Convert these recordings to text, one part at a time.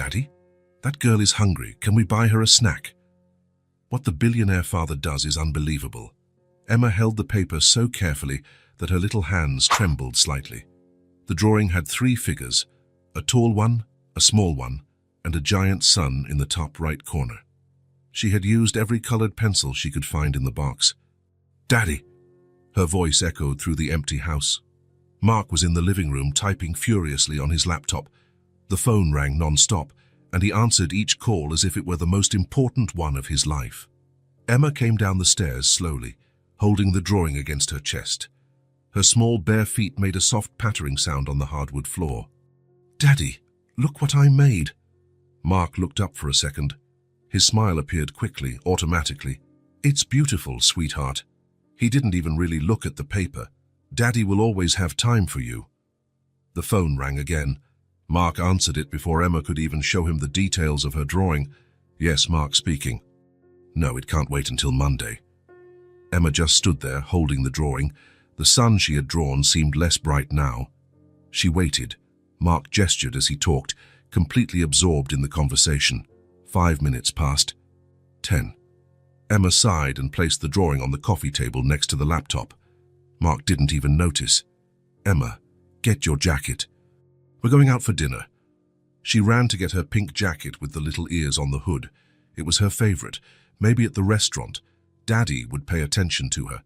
"Daddy, that girl is hungry. Can we buy her a snack?" What the billionaire father does is unbelievable. Emma held the paper so carefully that her little hands trembled slightly. The drawing had 3 figures, a tall one, a small one, and a giant sun in the top right corner. She had used every colored pencil she could find in the box. "Daddy!" Her voice echoed through the empty house. Mark was in the living room typing furiously on his laptop. The phone rang non-stop, and he answered each call as if it were the most important one of his life. Emma came down the stairs slowly, holding the drawing against her chest. Her small bare feet made a soft pattering sound on the hardwood floor. "Daddy, look what I made." Mark looked up for a second. His smile appeared quickly, automatically. "It's beautiful, sweetheart." He didn't even really look at the paper. "Daddy will always have time for you." The phone rang again. Mark answered it before Emma could even show him the details of her drawing. "Yes, Mark speaking." "No, it can't wait until Monday." Emma just stood there, holding the drawing. The sun she had drawn seemed less bright now. She waited. Mark gestured as he talked, completely absorbed in the conversation. 5 minutes passed. 10. Emma sighed and placed the drawing on the coffee table next to the laptop. Mark didn't even notice. "Emma, get your jacket. We're going out for dinner." She ran to get her pink jacket with the little ears on the hood. It was her favorite. Maybe at the restaurant, Daddy would pay attention to her.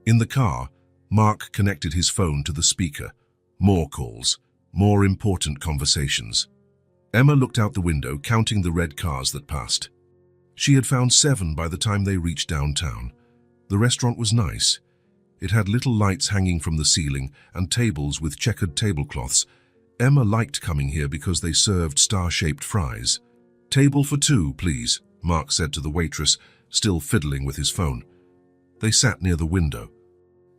In the car, Mark connected his phone to the speaker. More calls, more important conversations. Emma looked out the window, counting the red cars that passed. She had found 7 by the time they reached downtown. The restaurant was nice. It had little lights hanging from the ceiling and tables with checkered tablecloths. Emma liked coming here because they served star-shaped fries. "Table for 2, please," Mark said to the waitress, still fiddling with his phone. They sat near the window.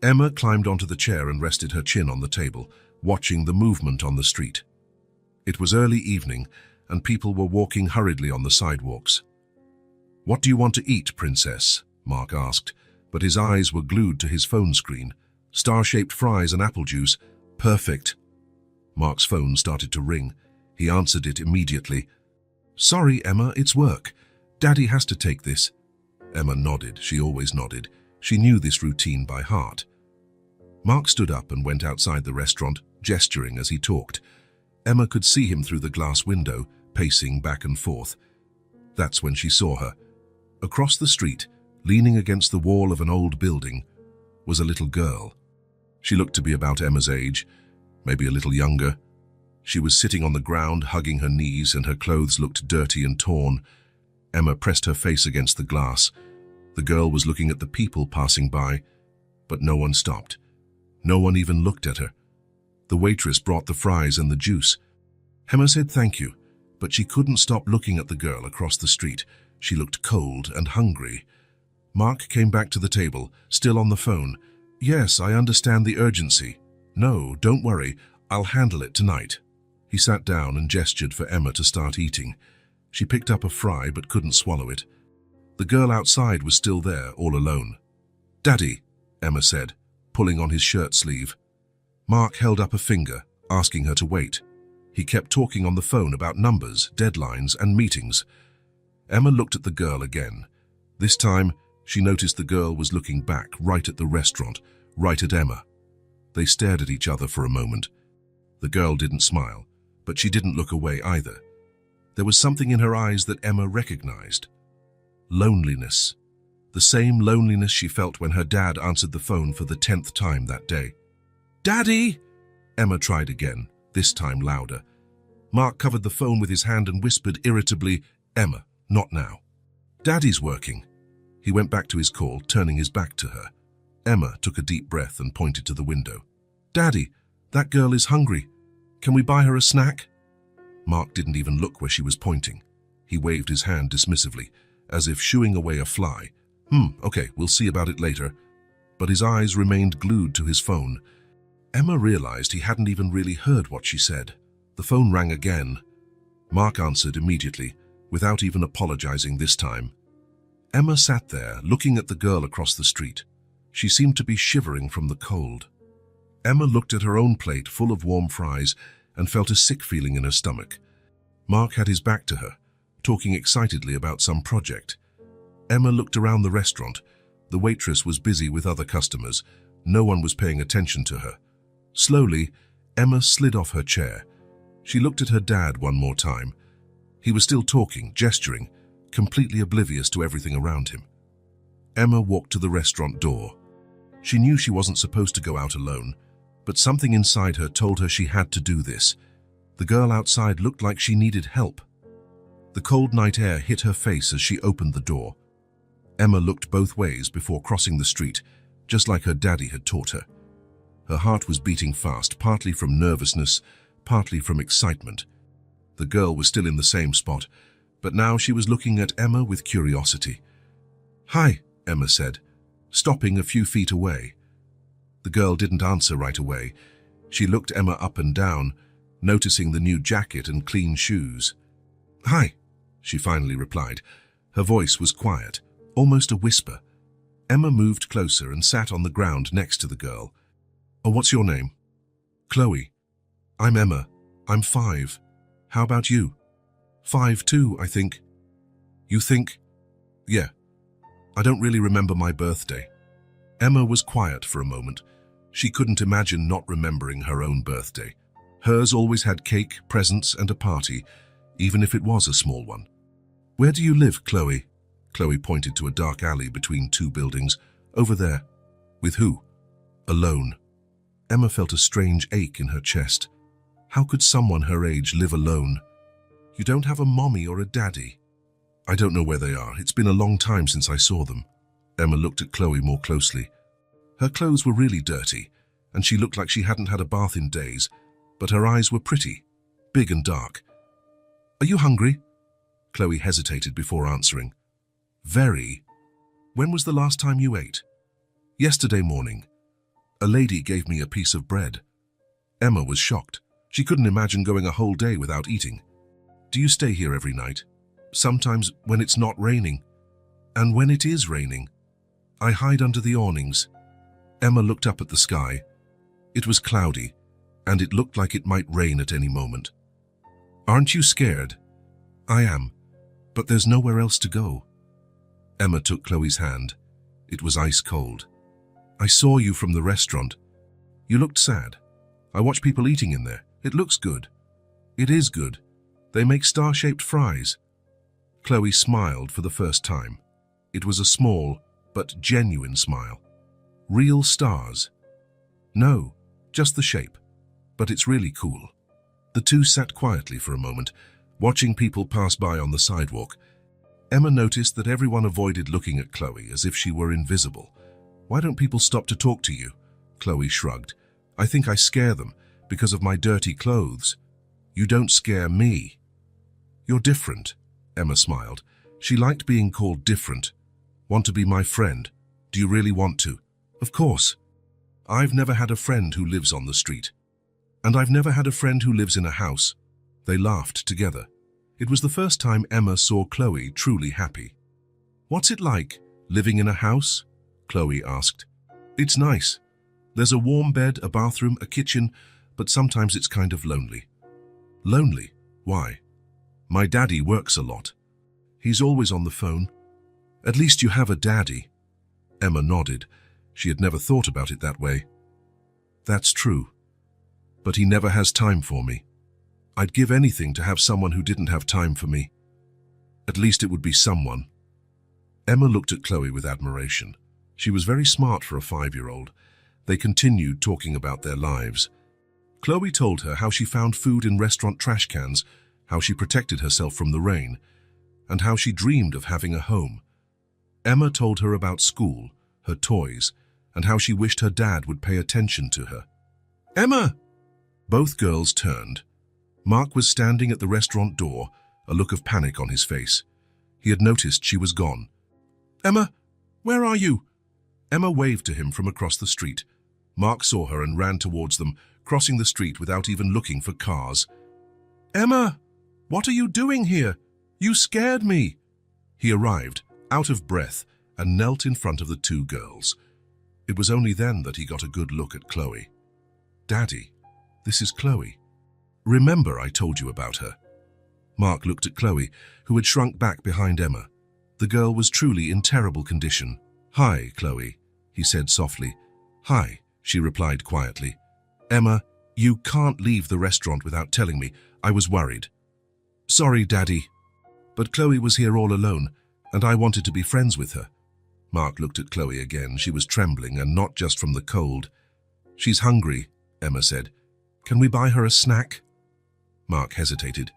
Emma climbed onto the chair and rested her chin on the table, watching the movement on the street. It was early evening, and people were walking hurriedly on the sidewalks. "What do you want to eat, princess?" Mark asked, but his eyes were glued to his phone screen. "Star-shaped fries and apple juice. Perfect." Mark's phone started to ring. He answered it immediately. "Sorry, Emma, it's work. Daddy has to take this." Emma nodded. She always nodded. She knew this routine by heart. Mark stood up and went outside the restaurant, gesturing as he talked. Emma could see him through the glass window, pacing back and forth. That's when she saw her. Across the street, leaning against the wall of an old building, was a little girl. She looked to be about Emma's age, maybe a little younger. She was sitting on the ground, hugging her knees, and her clothes looked dirty and torn. Emma pressed her face against the glass. The girl was looking at the people passing by, but no one stopped. No one even looked at her. The waitress brought the fries and the juice. Emma said thank you, but she couldn't stop looking at the girl across the street. She looked cold and hungry. Mark came back to the table, still on the phone. "Yes, I understand the urgency. No, don't worry, I'll handle it tonight." He sat down and gestured for Emma to start eating. She picked up a fry but couldn't swallow it. The girl outside was still there, all alone. "Daddy," Emma said, pulling on his shirt sleeve. Mark held up a finger, asking her to wait. He kept talking on the phone about numbers, deadlines, and meetings. Emma looked at the girl again. This time, she noticed the girl was looking back, right at the restaurant, right at Emma. They stared at each other for a moment. The girl didn't smile, but she didn't look away either. There was something in her eyes that Emma recognized. Loneliness. The same loneliness she felt when her dad answered the phone for the 10th time that day. "Daddy!" Emma tried again, this time louder. Mark covered the phone with his hand and whispered irritably, "Emma, not now." "Daddy's working." He went back to his call, turning his back to her. Emma took a deep breath and pointed to the window. "Daddy, that girl is hungry. Can we buy her a snack?" Mark didn't even look where she was pointing. He waved his hand dismissively, as if shooing away a fly. Okay, we'll see about it later." But his eyes remained glued to his phone. Emma realized he hadn't even really heard what she said. The phone rang again. Mark answered immediately, without even apologizing this time. Emma sat there, looking at the girl across the street. She seemed to be shivering from the cold. Emma looked at her own plate full of warm fries and felt a sick feeling in her stomach. Mark had his back to her, talking excitedly about some project. Emma looked around the restaurant. The waitress was busy with other customers. No one was paying attention to her. Slowly, Emma slid off her chair. She looked at her dad one more time. He was still talking, gesturing, completely oblivious to everything around him. Emma walked to the restaurant door. She knew she wasn't supposed to go out alone, but something inside her told her she had to do this. The girl outside looked like she needed help. The cold night air hit her face as she opened the door. Emma looked both ways before crossing the street, just like her daddy had taught her. Her heart was beating fast, partly from nervousness, partly from excitement. The girl was still in the same spot, but now she was looking at Emma with curiosity. "Hi," Emma said, stopping a few feet away. The girl didn't answer right away. She looked Emma up and down, noticing the new jacket and clean shoes. "Hi," she finally replied. Her voice was quiet, almost a whisper. Emma moved closer and sat on the ground next to the girl. "Oh, what's your name?" "Chloe." "I'm Emma. I'm 5. How about you?" "5 too, I think." "You think?" "Yeah. I don't really remember my birthday." Emma was quiet for a moment. She couldn't imagine not remembering her own birthday. Hers always had cake, presents, and a party, even if it was a small one. "Where do you live, Chloe?" Chloe pointed to a dark alley between 2 buildings. "Over there." "With who?" "Alone." Emma felt a strange ache in her chest. How could someone her age live alone? "You don't have a mommy or a daddy?" "I don't know where they are. It's been a long time since I saw them." Emma looked at Chloe more closely. Her clothes were really dirty, and she looked like she hadn't had a bath in days, but her eyes were pretty, big and dark. "Are you hungry?" Chloe hesitated before answering. "Very." "When was the last time you ate?" "Yesterday morning. A lady gave me a piece of bread." Emma was shocked. She couldn't imagine going a whole day without eating. "Do you stay here every night?" "Sometimes when it's not raining." "And when it is raining?" "I hide under the awnings." Emma looked up at the sky. It was cloudy, and it looked like it might rain at any moment. "Aren't you scared?" "I am, but there's nowhere else to go." Emma took Chloe's hand. It was ice cold. "I saw you from the restaurant. You looked sad. I watch people eating in there. It looks good." "It is good. They make star-shaped fries." Chloe smiled for the first time. It was a small but genuine smile. "Real stars?" "No, just the shape. But it's really cool." The two sat quietly for a moment, watching people pass by on the sidewalk. Emma noticed that everyone avoided looking at Chloe as if she were invisible. "Why don't people stop to talk to you?" Chloe shrugged. "I think I scare them because of my dirty clothes." "You don't scare me." "You're different," Emma smiled. She liked being called different. "Want to be my friend? Do you really want to?" "Of course." "I've never had a friend who lives on the street." "And I've never had a friend who lives in a house." They laughed together. It was the first time Emma saw Chloe truly happy. "What's it like, living in a house?" Chloe asked. "It's nice. There's a warm bed, a bathroom, a kitchen, but sometimes it's kind of lonely." "Lonely? Why?" "My daddy works a lot. He's always on the phone." "At least you have a daddy." Emma nodded. She had never thought about it that way. "That's true. But he never has time for me. I'd give anything to have someone who didn't have time for me. At least it would be someone." Emma looked at Chloe with admiration. She was very smart for a 5-year-old. They continued talking about their lives. Chloe told her how she found food in restaurant trash cans, how she protected herself from the rain, and how she dreamed of having a home. Emma told her about school, her toys, and how she wished her dad would pay attention to her. "Emma!" Both girls turned. Mark was standing at the restaurant door, a look of panic on his face. He had noticed she was gone. "Emma, where are you?" Emma waved to him from across the street. Mark saw her and ran towards them, crossing the street without even looking for cars. "Emma, what are you doing here? You scared me." He arrived, out of breath, and knelt in front of the two girls. It was only then that he got a good look at Chloe. "Daddy, this is Chloe. Remember I told you about her?" Mark looked at Chloe, who had shrunk back behind Emma. The girl was truly in terrible condition. "Hi, Chloe," he said softly. "Hi," she replied quietly. "Emma, you can't leave the restaurant without telling me. I was worried." "Sorry, Daddy. But Chloe was here all alone, and I wanted to be friends with her." Mark looked at Chloe again. She was trembling, and not just from the cold. "She's hungry," Emma said. "Can we buy her a snack?" Mark hesitated.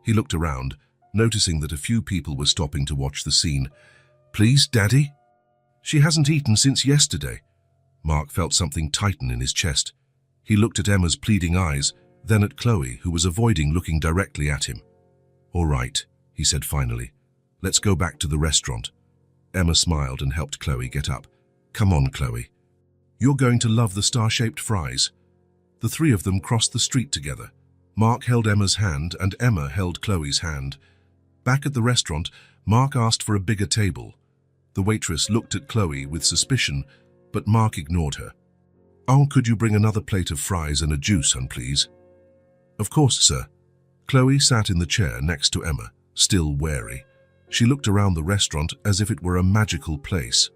He looked around, noticing that a few people were stopping to watch the scene. "Please, Daddy?" "She hasn't eaten since yesterday." Mark felt something tighten in his chest. He looked at Emma's pleading eyes, then at Chloe, who was avoiding looking directly at him. "All right," he said finally. "Let's go back to the restaurant." Emma smiled and helped Chloe get up. "Come on, Chloe. You're going to love the star-shaped fries." The three of them crossed the street together. Mark held Emma's hand and Emma held Chloe's hand. Back at the restaurant, Mark asked for a bigger table. The waitress looked at Chloe with suspicion, but Mark ignored her. "Oh, could you bring another plate of fries and a juice, hun, please?" "Of course, sir." Chloe sat in the chair next to Emma, still wary. She looked around the restaurant as if it were a magical place.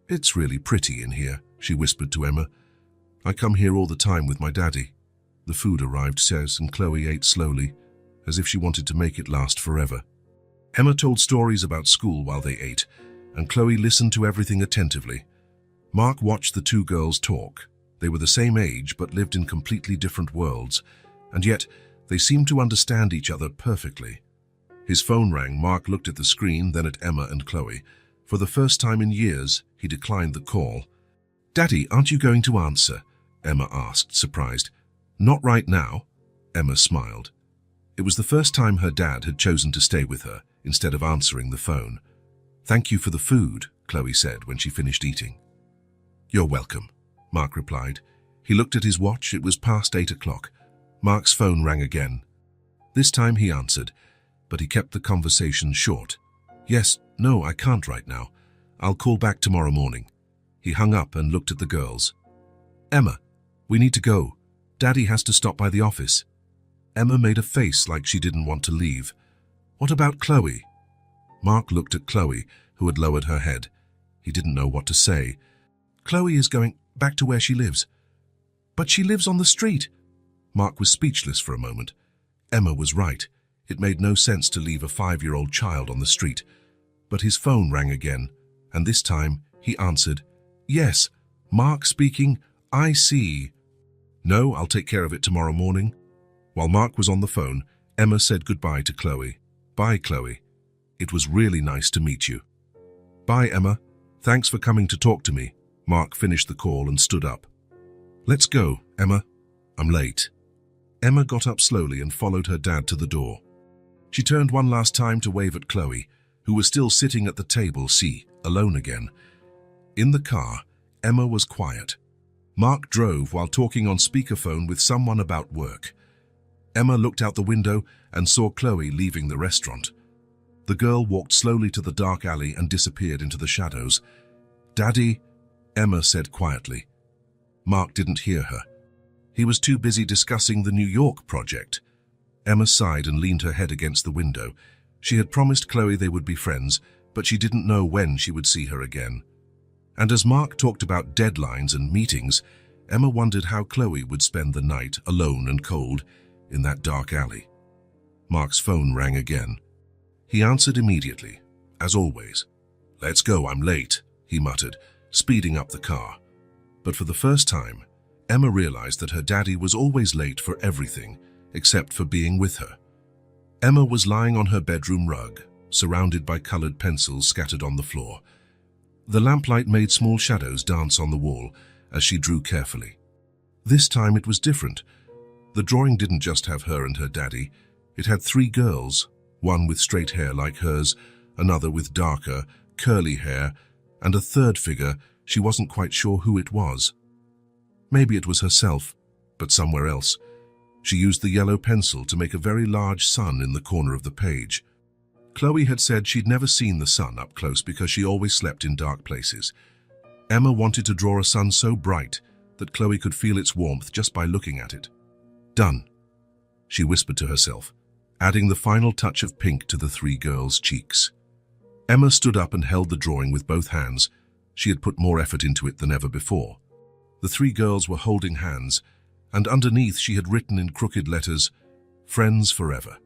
"It's really pretty in here," she whispered to Emma. "I come here all the time with my daddy." The food arrived, and Chloe ate slowly, as if she wanted to make it last forever. Emma told stories about school while they ate, and Chloe listened to everything attentively. Mark watched the two girls talk. They were the same age, but lived in completely different worlds, and yet they seemed to understand each other perfectly. His phone rang. Mark looked at the screen, then at Emma and Chloe. For the first time in years, he declined the call. "Daddy, aren't you going to answer?" Emma asked, surprised. "Not right now," Emma smiled. It was the first time her dad had chosen to stay with her, instead of answering the phone. "Thank you for the food," Chloe said when she finished eating. "You're welcome," Mark replied. He looked at his watch. It was past 8 o'clock. Mark's phone rang again. This time he answered, but he kept the conversation short. "Yes, no, I can't right now. I'll call back tomorrow morning." He hung up and looked at the girls. "Emma, we need to go. Daddy has to stop by the office." Emma made a face like she didn't want to leave. "What about Chloe?" Mark looked at Chloe, who had lowered her head. He didn't know what to say. "Chloe is going back to where she lives." "But she lives on the street." Mark was speechless for a moment. Emma was right. It made no sense to leave a 5-year-old child on the street. But his phone rang again, and this time he answered. "Yes, Mark speaking. I see." "No, I'll take care of it tomorrow morning." While Mark was on the phone, Emma said goodbye to Chloe. "Bye, Chloe. It was really nice to meet you." "Bye, Emma. Thanks for coming to talk to me." Mark finished the call and stood up. "Let's go, Emma. I'm late." Emma got up slowly and followed her dad to the door. She turned one last time to wave at Chloe, who was still sitting at the table, alone again. In the car, Emma was quiet. Mark drove while talking on speakerphone with someone about work. Emma looked out the window and saw Chloe leaving the restaurant. The girl walked slowly to the dark alley and disappeared into the shadows. "Daddy," Emma said quietly. Mark didn't hear her. He was too busy discussing the New York project. Emma sighed and leaned her head against the window. She had promised Chloe they would be friends, but she didn't know when she would see her again. And as Mark talked about deadlines and meetings, Emma wondered how Chloe would spend the night, alone and cold, in that dark alley. Mark's phone rang again. He answered immediately, as always. "Let's go, I'm late," he muttered, speeding up the car. But for the first time, Emma realized that her daddy was always late for everything, except for being with her. Emma was lying on her bedroom rug, surrounded by colored pencils scattered on the floor. The lamplight made small shadows dance on the wall as she drew carefully. This time it was different. The drawing didn't just have her and her daddy. It had 3 girls, one with straight hair like hers, another with darker, curly hair, and a third figure she wasn't quite sure who it was. Maybe it was herself, but somewhere else. She used the yellow pencil to make a very large sun in the corner of the page. Chloe had said she'd never seen the sun up close because she always slept in dark places. Emma wanted to draw a sun so bright that Chloe could feel its warmth just by looking at it. "Done," she whispered to herself, adding the final touch of pink to the three girls' cheeks. Emma stood up and held the drawing with both hands. She had put more effort into it than ever before. The three girls were holding hands, and underneath she had written in crooked letters, "Friends forever."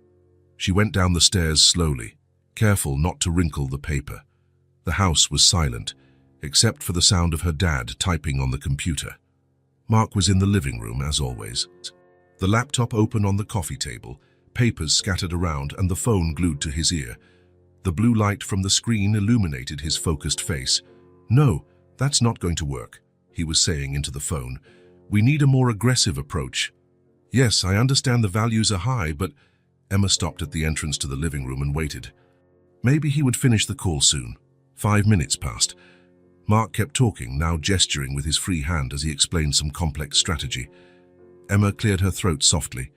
She went down the stairs slowly, careful not to wrinkle the paper. The house was silent, except for the sound of her dad typing on the computer. Mark was in the living room, as always. The laptop open on the coffee table, papers scattered around, and the phone glued to his ear. The blue light from the screen illuminated his focused face. "No, that's not going to work," he was saying into the phone. "We need a more aggressive approach." "Yes, I understand the values are high, but—" Emma stopped at the entrance to the living room and waited. Maybe he would finish the call soon. 5 minutes passed. Mark kept talking, now gesturing with his free hand as he explained some complex strategy. Emma cleared her throat softly.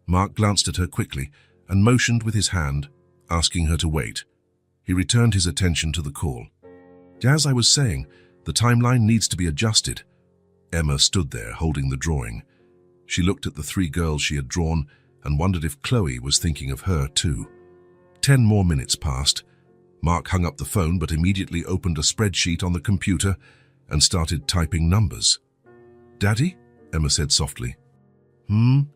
Mark glanced at her quickly and motioned with his hand, asking her to wait. He returned his attention to the call. "As I was saying, the timeline needs to be adjusted." Emma stood there holding the drawing. She looked at the three girls she had drawn and wondered if Chloe was thinking of her too. 10 more minutes passed. Mark hung up the phone but immediately opened a spreadsheet on the computer and started typing numbers. "Daddy?" Emma said softly.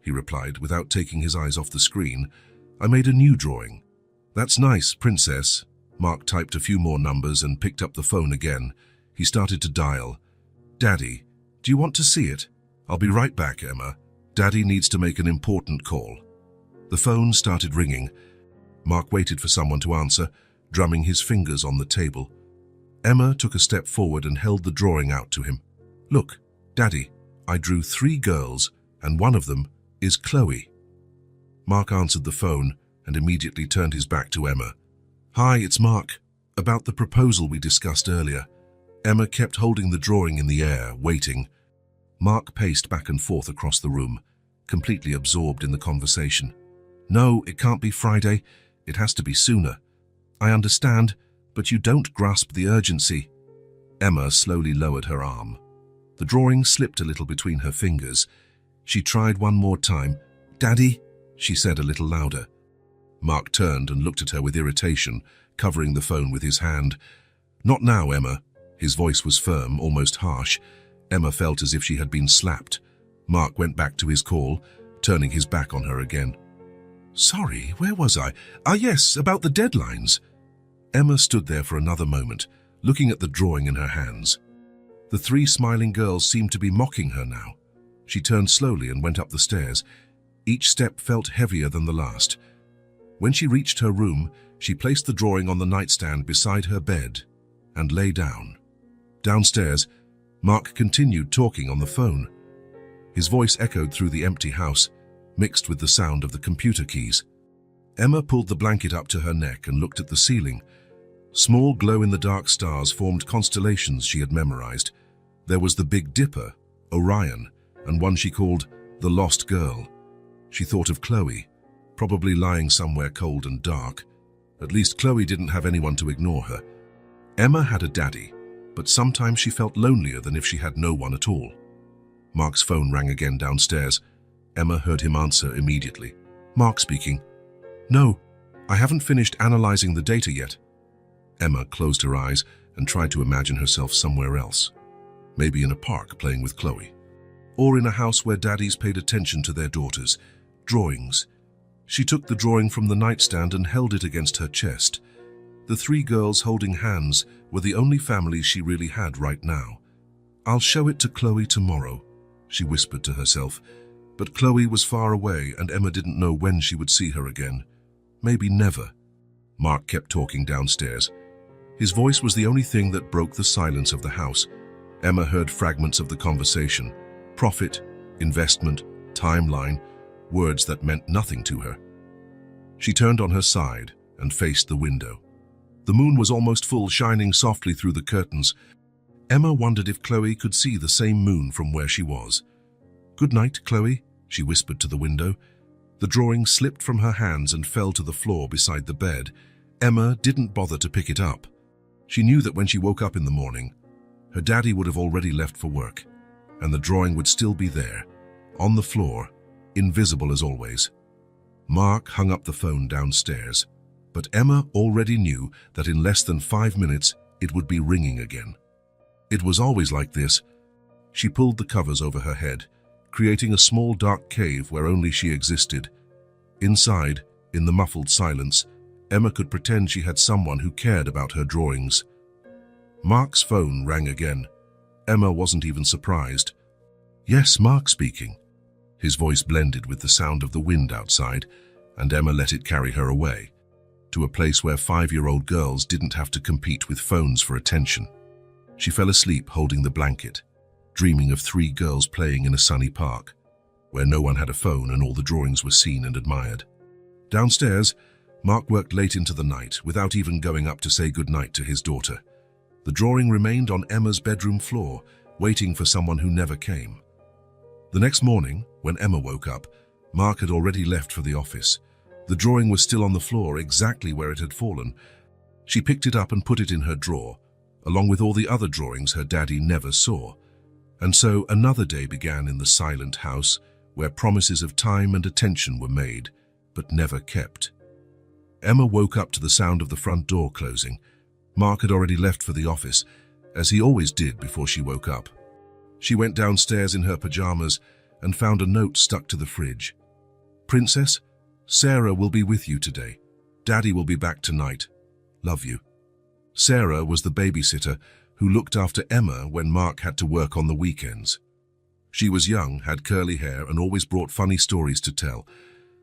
He replied without taking his eyes off the screen. "I made a new drawing." "That's nice, princess." Mark typed a few more numbers and picked up the phone again. He started to dial. "Daddy, do you want to see it?" "I'll be right back, Emma. Daddy needs to make an important call." The phone started ringing. Mark waited for someone to answer, drumming his fingers on the table. Emma took a step forward and held the drawing out to him. "Look, Daddy, I drew 3 girls, and one of them is Chloe." Mark answered the phone and immediately turned his back to Emma. "Hi, it's Mark. About the proposal we discussed earlier." Emma kept holding the drawing in the air, waiting. Mark paced back and forth across the room, completely absorbed in the conversation. "No, it can't be Friday. It has to be sooner. I understand, but you don't grasp the urgency." Emma slowly lowered her arm. The drawing slipped a little between her fingers. She tried one more time. "Daddy," she said a little louder. Mark turned and looked at her with irritation, covering the phone with his hand. "Not now, Emma." His voice was firm, almost harsh. Emma felt as if she had been slapped. Mark went back to his call, turning his back on her again. "Sorry, where was I? Yes, about the deadlines." Emma stood there for another moment, looking at the drawing in her hands. The 3 smiling girls seemed to be mocking her now. She turned slowly and went up the stairs. Each step felt heavier than the last. When she reached her room, she placed the drawing on the nightstand beside her bed and lay down. Downstairs, Mark continued talking on the phone. His voice echoed through the empty house, mixed with the sound of the computer keys. Emma pulled the blanket up to her neck and looked at the ceiling. Small glow-in-the-dark stars formed constellations she had memorized. There was the Big Dipper, Orion, and one she called the Lost Girl. She thought of Chloe, probably lying somewhere cold and dark. At least Chloe didn't have anyone to ignore her. Emma had a daddy, but sometimes she felt lonelier than if she had no one at all. Mark's phone rang again downstairs. Emma heard him answer immediately. "Mark speaking." "No, I haven't finished analyzing the data yet." Emma closed her eyes and tried to imagine herself somewhere else. Maybe in a park playing with Chloe. Or in a house where daddies paid attention to their daughters. Drawings. She took the drawing from the nightstand and held it against her chest. The 3 girls holding hands were the only family she really had right now. "I'll show it to Chloe tomorrow," she whispered to herself. But Chloe was far away and Emma didn't know when she would see her again. Maybe never. Mark kept talking downstairs. His voice was the only thing that broke the silence of the house. Emma heard fragments of the conversation. Profit, investment, timeline, words that meant nothing to her. She turned on her side and faced the window. The moon was almost full, shining softly through the curtains. Emma wondered if Chloe could see the same moon from where she was. "Good night, Chloe," she whispered to the window. The drawing slipped from her hands and fell to the floor beside the bed. Emma didn't bother to pick it up. She knew that when she woke up in the morning, her daddy would have already left for work, and the drawing would still be there, on the floor, invisible as always. Mark hung up the phone downstairs, but Emma already knew that in less than 5 minutes it would be ringing again. It was always like this. She pulled the covers over her head, creating a small dark cave where only she existed. Inside, in the muffled silence, Emma could pretend she had someone who cared about her drawings. Mark's phone rang again. Emma wasn't even surprised. "Yes, Mark speaking." His voice blended with the sound of the wind outside, and Emma let it carry her away, to a place where 5-year-old girls didn't have to compete with phones for attention. She fell asleep holding the blanket, dreaming of 3 girls playing in a sunny park, where no one had a phone and all the drawings were seen and admired. Downstairs, Mark worked late into the night without even going up to say goodnight to his daughter. The drawing remained on Emma's bedroom floor, waiting for someone who never came. The next morning, when Emma woke up, Mark had already left for the office. The drawing was still on the floor, exactly where it had fallen. She picked it up and put it in her drawer, along with all the other drawings her daddy never saw. And so another day began in the silent house, where promises of time and attention were made, but never kept. Emma woke up to the sound of the front door closing. Mark had already left for the office, as he always did before she woke up. She went downstairs in her pajamas and found a note stuck to the fridge. "Princess, Sarah will be with you today. Daddy will be back tonight. Love you." Sarah was the babysitter who looked after Emma when Mark had to work on the weekends. She was young, had curly hair, and always brought funny stories to tell.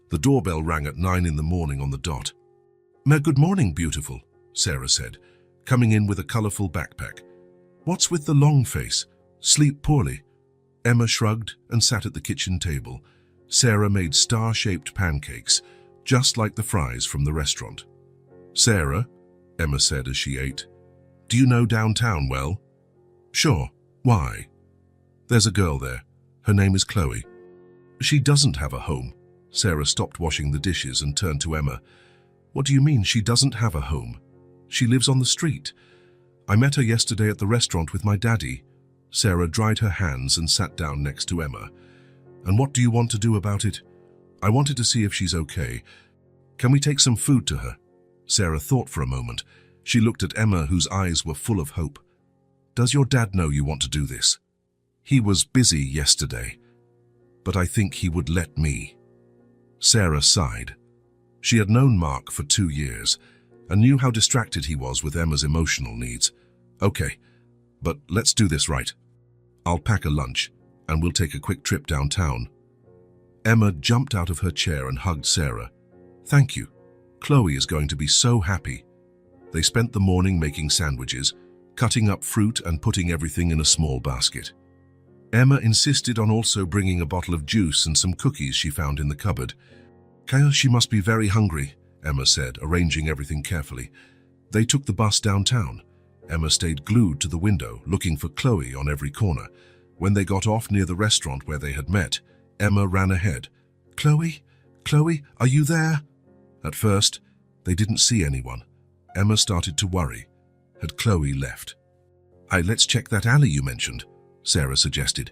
The doorbell rang at 9 in the morning on the dot. "Good morning, beautiful," Sarah said, coming in with a colorful backpack. "What's with the long face? Sleep poorly?" Emma shrugged and sat at the kitchen table. Sarah made star-shaped pancakes, just like the fries from the restaurant. "Sarah," Emma said as she ate, "do you know downtown well?" "Sure. Why?" "There's a girl there. Her name is Chloe." "She doesn't have a home." Sarah stopped washing the dishes and turned to Emma. "What do you mean she doesn't have a home? She lives on the street. I met her yesterday at the restaurant with my daddy." Sarah dried her hands and sat down next to Emma. "And what do you want to do about it?" "I wanted to see if she's okay. Can we take some food to her?" Sarah thought for a moment. She looked at Emma, whose eyes were full of hope. "Does your dad know you want to do this?" "He was busy yesterday, but I think he would let me." Sarah sighed. She had known Mark for 2 years and knew how distracted he was with Emma's emotional needs. "Okay, but let's do this right. I'll pack a lunch and we'll take a quick trip downtown." Emma jumped out of her chair and hugged Sarah. "Thank you. Chloe is going to be so happy." They spent the morning making sandwiches, cutting up fruit and putting everything in a small basket. Emma insisted on also bringing a bottle of juice and some cookies she found in the cupboard. "She must be very hungry," Emma said, arranging everything carefully. They took the bus downtown. Emma stayed glued to the window, looking for Chloe on every corner. When they got off near the restaurant where they had met, Emma ran ahead. "Chloe? Chloe, are you there?" At first, they didn't see anyone. Emma started to worry. Had Chloe left? "Let's check that alley you mentioned," Sarah suggested.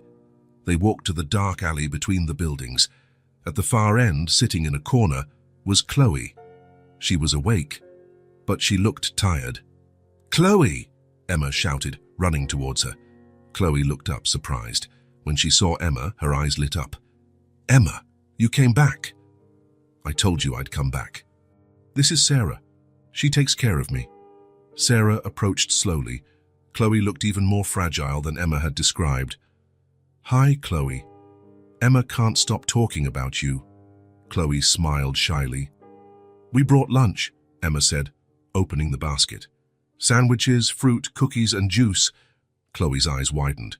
They walked to the dark alley between the buildings. At the far end, sitting in a corner, was Chloe. She was awake, but she looked tired. "Chloe!" Emma shouted, running towards her. Chloe looked up, surprised. When she saw Emma, her eyes lit up. "Emma, you came back." "I told you I'd come back." "This is Sarah. She takes care of me." Sarah approached slowly. Chloe looked even more fragile than Emma had described. "Hi, Chloe. Emma can't stop talking about you." Chloe smiled shyly. "We brought lunch," Emma said, opening the basket. "Sandwiches, fruit, cookies, and juice." Chloe's eyes widened.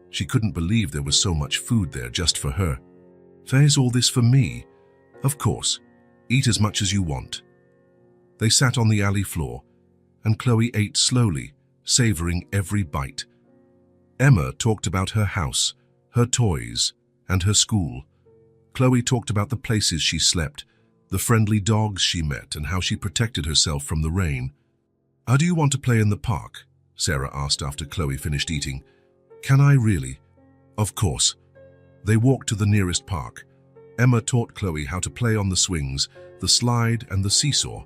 She couldn't believe there was so much food there just for her. "There's all this for me?" "Of course. Eat as much as you want." They sat on the alley floor, and Chloe ate slowly, savoring every bite. Emma talked about her house, her toys, and her school. Chloe talked about the places she slept, the friendly dogs she met, and how she protected herself from the rain. "Do you want to play in the park?" Sarah asked after Chloe finished eating. "Can I really?" "Of course." They walked to the nearest park. Emma taught Chloe how to play on the swings, the slide, and the seesaw.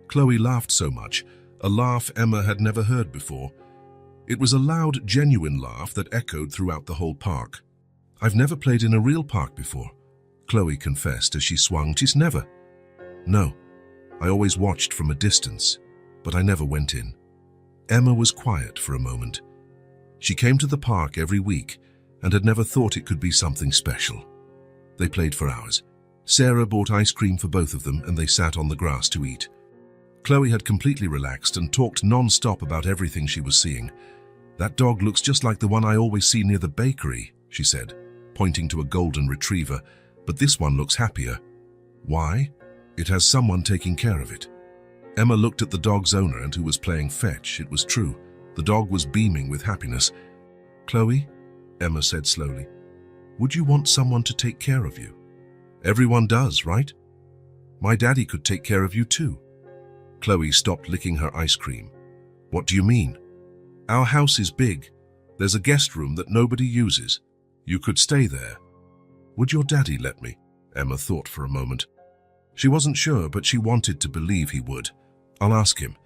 Chloe laughed so much, a laugh Emma had never heard before. It was a loud, genuine laugh that echoed throughout the whole park. "I've never played in a real park before," Chloe confessed as she swung. "She's never." "No, I always watched from a distance, but I never went in." Emma was quiet for a moment. She came to the park every week and had never thought it could be something special. They played for hours. Sarah bought ice cream for both of them and they sat on the grass to eat. Chloe had completely relaxed and talked non-stop about everything she was seeing. "That dog looks just like the one I always see near the bakery," she said, pointing to a golden retriever, "but this one looks happier." "Why?" "It has someone taking care of it." Emma looked at the dog's owner and who was playing fetch. It was true. The dog was beaming with happiness. "Chloe," Emma said slowly, "would you want someone to take care of you?" "Everyone does, right? My daddy could take care of you too." Chloe stopped licking her ice cream. "What do you mean?" "Our house is big. There's a guest room that nobody uses. You could stay there." "Would your daddy let me?" Emma thought for a moment. She wasn't sure, but she wanted to believe he would. "I'll ask him."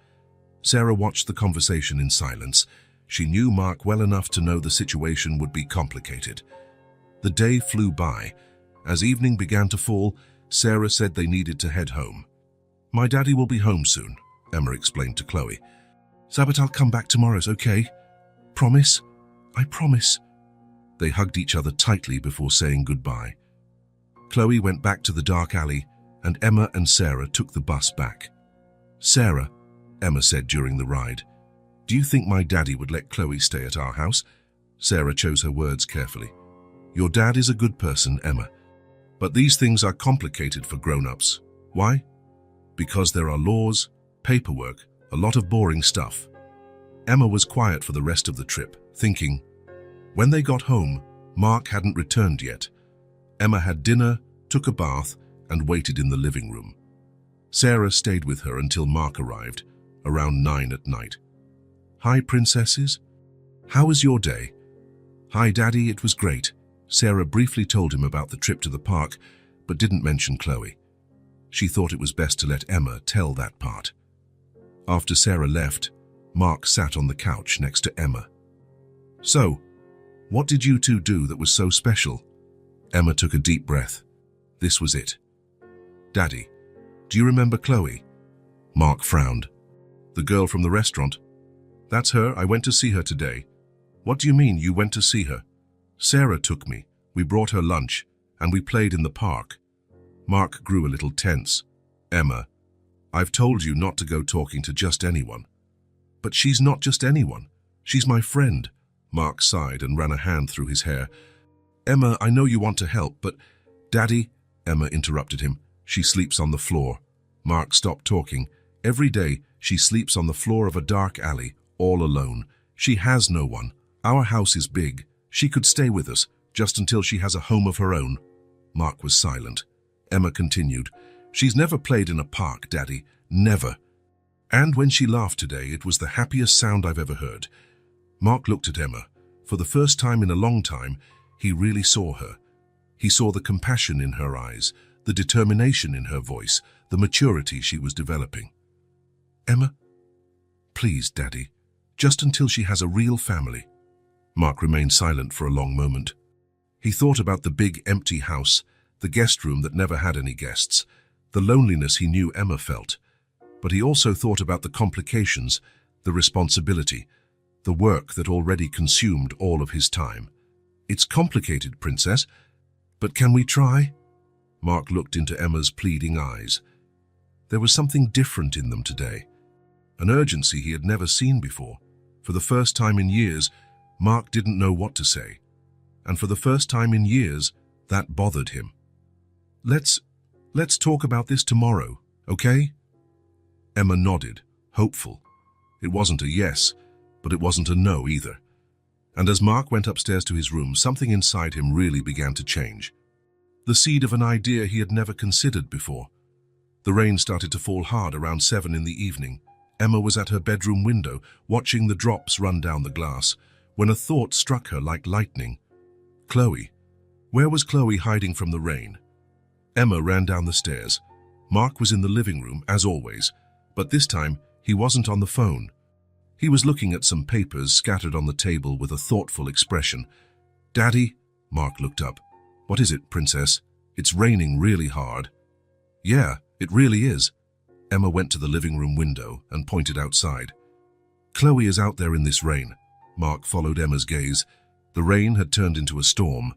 Sarah watched the conversation in silence. She knew Mark well enough to know the situation would be complicated. The day flew by. As evening began to fall, Sarah said they needed to head home. "My daddy will be home soon," Emma explained to Chloe. "But I'll come back tomorrow, okay? Promise? I promise." They hugged each other tightly before saying goodbye. Chloe went back to the dark alley, and Emma and Sarah took the bus back. "Sarah," Emma said during the ride, "do you think my daddy would let Chloe stay at our house?" Sarah chose her words carefully. "Your dad is a good person, Emma. But these things are complicated for grown-ups. Why? Because there are laws, paperwork, a lot of boring stuff." Emma was quiet for the rest of the trip, thinking. When they got home, Mark hadn't returned yet. Emma had dinner, took a bath, and waited in the living room. Sarah stayed with her until Mark arrived, around 9 at night. "Hi, princesses. How was your day?" "Hi, Daddy, it was great." Sarah briefly told him about the trip to the park, but didn't mention Chloe. She thought it was best to let Emma tell that part. After Sarah left, Mark sat on the couch next to Emma. "So, what did you two do that was so special?" Emma took a deep breath. This was it. "Daddy, do you remember Chloe?" Mark frowned. "The girl from the restaurant?" "That's her. I went to see her today." "What do you mean you went to see her?" "Sarah took me. We brought her lunch, and we played in the park." Mark grew a little tense. "Emma, I've told you not to go talking to just anyone." "But she's not just anyone. She's my friend." Mark sighed and ran a hand through his hair. "Emma, I know you want to help, but—" "Daddy," Emma interrupted him, "she sleeps on the floor." Mark stopped talking. "Every day, she sleeps on the floor of a dark alley, all alone. She has no one. Our house is big. She could stay with us, just until she has a home of her own." Mark was silent. Emma continued, "She's never played in a park, Daddy. Never. And when she laughed today, it was the happiest sound I've ever heard." Mark looked at Emma. For the first time in a long time, he really saw her. He saw the compassion in her eyes, the determination in her voice, the maturity she was developing. "Emma, please, Daddy, just until she has a real family." Mark remained silent for a long moment. He thought about the big empty house, the guest room that never had any guests, the loneliness he knew Emma felt. But he also thought about the complications, the responsibility, the work that already consumed all of his time. "It's complicated, Princess, but can we try?" Mark looked into Emma's pleading eyes. There was something different in them today, an urgency he had never seen before. For the first time in years, Mark didn't know what to say. And for the first time in years, that bothered him. Let's talk about this tomorrow, okay?" Emma nodded, hopeful. It wasn't a yes, but it wasn't a no either. And as Mark went upstairs to his room, something inside him really began to change. The seed of an idea he had never considered before. The rain started to fall hard around 7 in the evening. Emma was at her bedroom window, watching the drops run down the glass, when a thought struck her like lightning. Chloe. Where was Chloe hiding from the rain? Emma ran down the stairs. Mark was in the living room, as always, but this time he wasn't on the phone. He was looking at some papers scattered on the table with a thoughtful expression. "Daddy?" Mark looked up. "What is it, Princess? It's raining really hard." "Yeah, it really is." Emma went to the living room window and pointed outside. "Chloe is out there in this rain." Mark followed Emma's gaze. The rain had turned into a storm.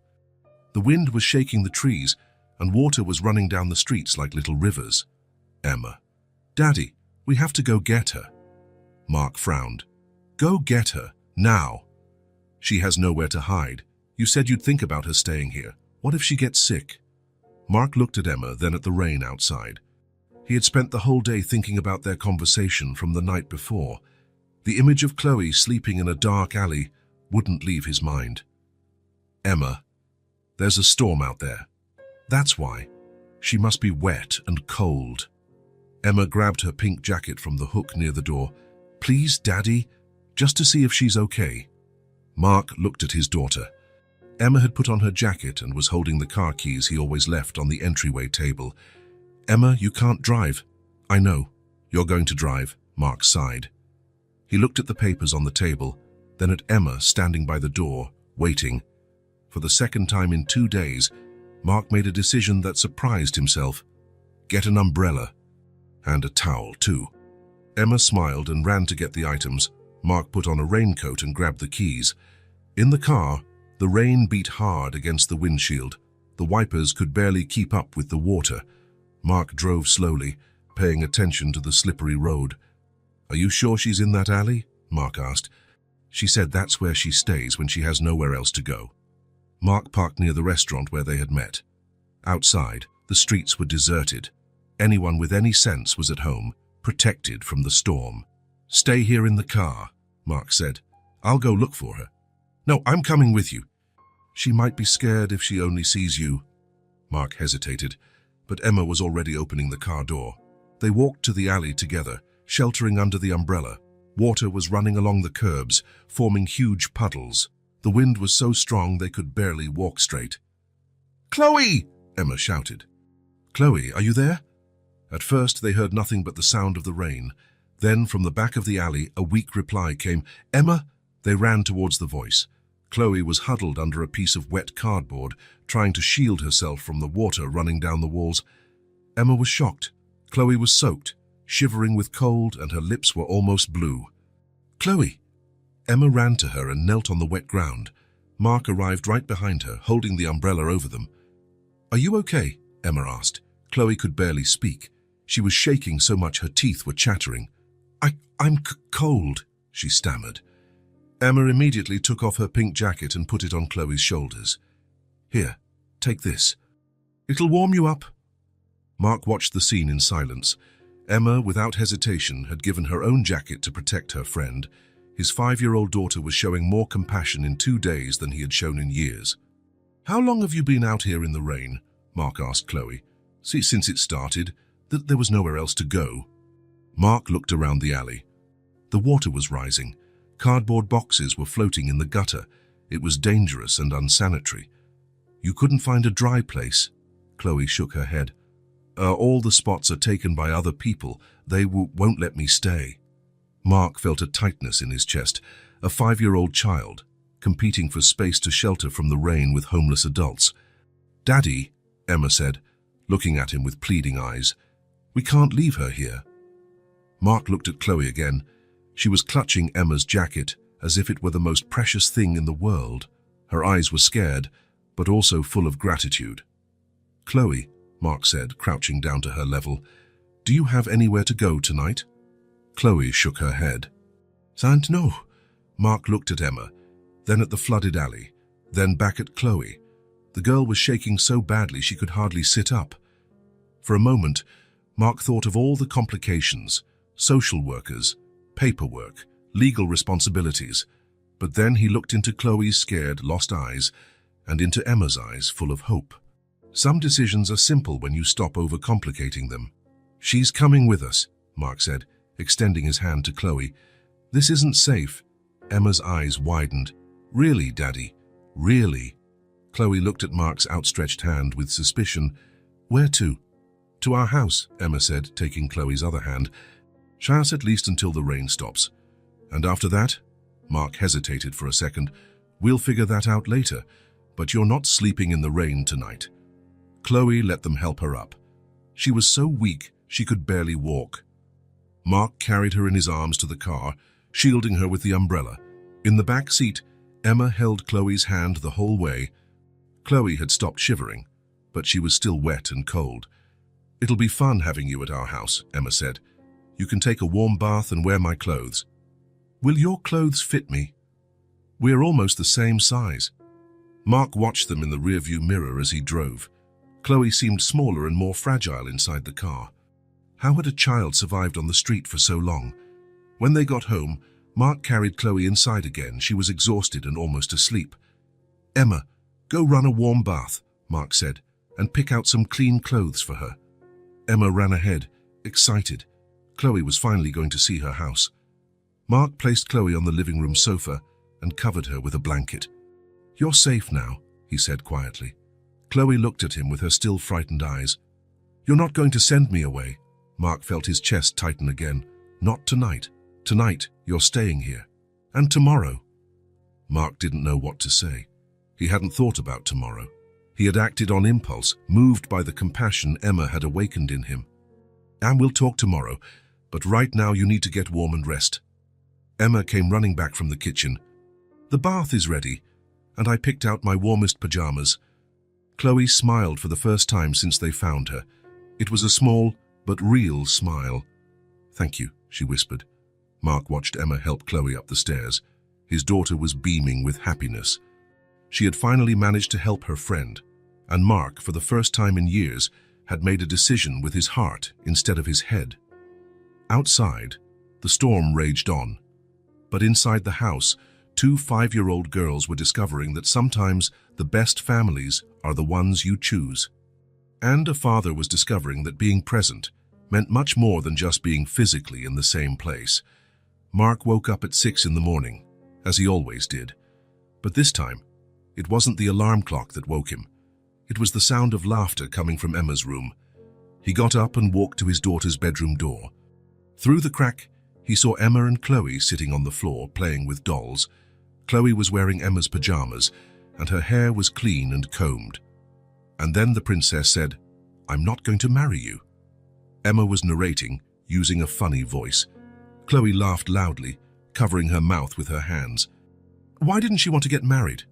The wind was shaking the trees, and water was running down the streets like little rivers. Emma. "Daddy, we have to go get her." Mark frowned. "Go get her, now." "She has nowhere to hide. You said you'd think about her staying here. What if she gets sick?" Mark looked at Emma, then at the rain outside. He had spent the whole day thinking about their conversation from the night before. The image of Chloe sleeping in a dark alley wouldn't leave his mind. "Emma, there's a storm out there. That's why. She must be wet and cold." Emma grabbed her pink jacket from the hook near the door. "Please, Daddy, just to see if she's okay." Mark looked at his daughter. Emma had put on her jacket and was holding the car keys he always left on the entryway table. "Emma, you can't drive." "I know. You're going to drive," Mark sighed. He looked at the papers on the table, then at Emma standing by the door, waiting. For the second time in 2 days, Mark made a decision that surprised himself. Get an umbrella. And a towel, too. Emma smiled and ran to get the items. Mark put on a raincoat and grabbed the keys. In the car, the rain beat hard against the windshield. The wipers could barely keep up with the water. Mark drove slowly, paying attention to the slippery road. "Are you sure she's in that alley?" Mark asked. "She said that's where she stays when she has nowhere else to go." Mark parked near the restaurant where they had met. Outside, the streets were deserted. Anyone with any sense was at home, protected from the storm. "Stay here in the car," Mark said. "I'll go look for her." "No, I'm coming with you." "She might be scared if she only sees you." Mark hesitated, but Emma was already opening the car door. They walked to the alley together, sheltering under the umbrella. Water was running along the curbs, forming huge puddles. The wind was so strong they could barely walk straight. "Chloe!" Emma shouted. "Chloe, are you there?" At first they heard nothing but the sound of the rain. Then from the back of the alley a weak reply came. "Emma!" They ran towards the voice. Chloe was huddled under a piece of wet cardboard, trying to shield herself from the water running down the walls. Emma was shocked. Chloe was soaked, shivering with cold, and her lips were almost blue. "Chloe!" Emma ran to her and knelt on the wet ground. Mark arrived right behind her, holding the umbrella over them. "Are you okay?" Emma asked. Chloe could barely speak. She was shaking so much her teeth were chattering. I'm cold," she stammered. Emma immediately took off her pink jacket and put it on Chloe's shoulders. "Here, take this. It'll warm you up." Mark watched the scene in silence. Emma, without hesitation, had given her own jacket to protect her friend. His 5-year-old daughter was showing more compassion in 2 days than he had shown in years. "How long have you been out here in the rain?" Mark asked Chloe. "See, since it started, there was nowhere else to go." Mark looked around the alley. The water was rising. Cardboard boxes were floating in the gutter. It was dangerous and unsanitary. "You couldn't find a dry place?" Chloe shook her head. All the spots are taken by other people. They won't let me stay." Mark felt a tightness in his chest. A 5-year-old child, competing for space to shelter from the rain with homeless adults. "Daddy," Emma said, looking at him with pleading eyes, "we can't leave her here." Mark looked at Chloe again. She was clutching Emma's jacket as if it were the most precious thing in the world. Her eyes were scared, but also full of gratitude. "Chloe," Mark said, crouching down to her level, "do you have anywhere to go tonight?" Chloe shook her head. "Sant, no." Mark looked at Emma, then at the flooded alley, then back at Chloe. The girl was shaking so badly she could hardly sit up. For a moment, Mark thought of all the complications, social workers, paperwork, legal responsibilities. But then he looked into Chloe's scared, lost eyes, and into Emma's eyes full of hope. Some decisions are simple when you stop overcomplicating them. "She's coming with us," Mark said, extending his hand to Chloe. "This isn't safe." Emma's eyes widened. "Really, Daddy? Really?" Chloe looked at Mark's outstretched hand with suspicion. Where to? To our house, Emma said, taking Chloe's other hand. House at least until the rain stops. And after that? Mark hesitated for a second. We'll figure that out later, but you're not sleeping in the rain tonight. Chloe let them help her up. She was so weak she could barely walk. Mark carried her in his arms to the car, shielding her with the umbrella. In the back seat, Emma held Chloe's hand the whole way. Chloe had stopped shivering, but she was still wet and cold. It'll be fun having you at our house, Emma said. You can take a warm bath and wear my clothes. Will your clothes fit me? We're almost the same size. Mark watched them in the rearview mirror as he drove. Chloe seemed smaller and more fragile inside the car. How had a child survived on the street for so long? When they got home, Mark carried Chloe inside again. She was exhausted and almost asleep. Emma, go run a warm bath, Mark said, and pick out some clean clothes for her. Emma ran ahead, excited. Chloe was finally going to see her house. Mark placed Chloe on the living room sofa and covered her with a blanket. You're safe now, he said quietly. Chloe looked at him with her still frightened eyes. You're not going to send me away? Mark felt his chest tighten again. Not tonight. Tonight, you're staying here. And tomorrow. Mark didn't know what to say. He hadn't thought about tomorrow. He had acted on impulse, moved by the compassion Emma had awakened in him. And we'll talk tomorrow, but right now you need to get warm and rest. Emma came running back from the kitchen. The bath is ready, and I picked out my warmest pajamas. Chloe smiled for the first time since they found her. It was a small but real smile. Thank you, she whispered. Mark watched Emma help Chloe up the stairs. His daughter was beaming with happiness. She had finally managed to help her friend, and Mark, for the first time in years, had made a decision with his heart instead of his head. Outside, the storm raged on. But inside the house, 2 5-year-old girls were discovering that sometimes the best families are the ones you choose. And a father was discovering that being present meant much more than just being physically in the same place. Mark woke up at 6 in the morning, as he always did. But this time, it wasn't the alarm clock that woke him. It was the sound of laughter coming from Emma's room. He got up and walked to his daughter's bedroom door. Through the crack, he saw Emma and Chloe sitting on the floor playing with dolls. Chloe was wearing Emma's pajamas, and her hair was clean and combed. And then the princess said, "I'm not going to marry you." Emma was narrating, using a funny voice. Chloe laughed loudly, covering her mouth with her hands. Why didn't she want to get married?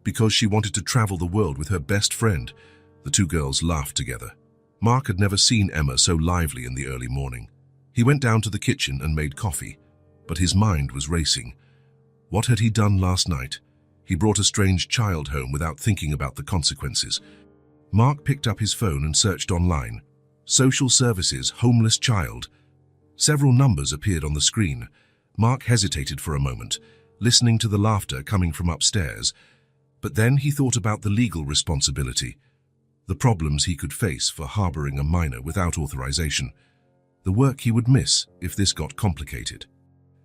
Because she wanted to travel the world with her best friend. The 2 girls laughed together. Mark had never seen Emma so lively in the early morning. He went down to the kitchen and made coffee, but his mind was racing. What had he done last night? He brought a strange child home without thinking about the consequences. Mark picked up his phone and searched online. Social services, homeless child. Several numbers appeared on the screen. Mark hesitated for a moment, listening to the laughter coming from upstairs. But then he thought about the legal responsibility, the problems he could face for harboring a minor without authorization, the work he would miss if this got complicated.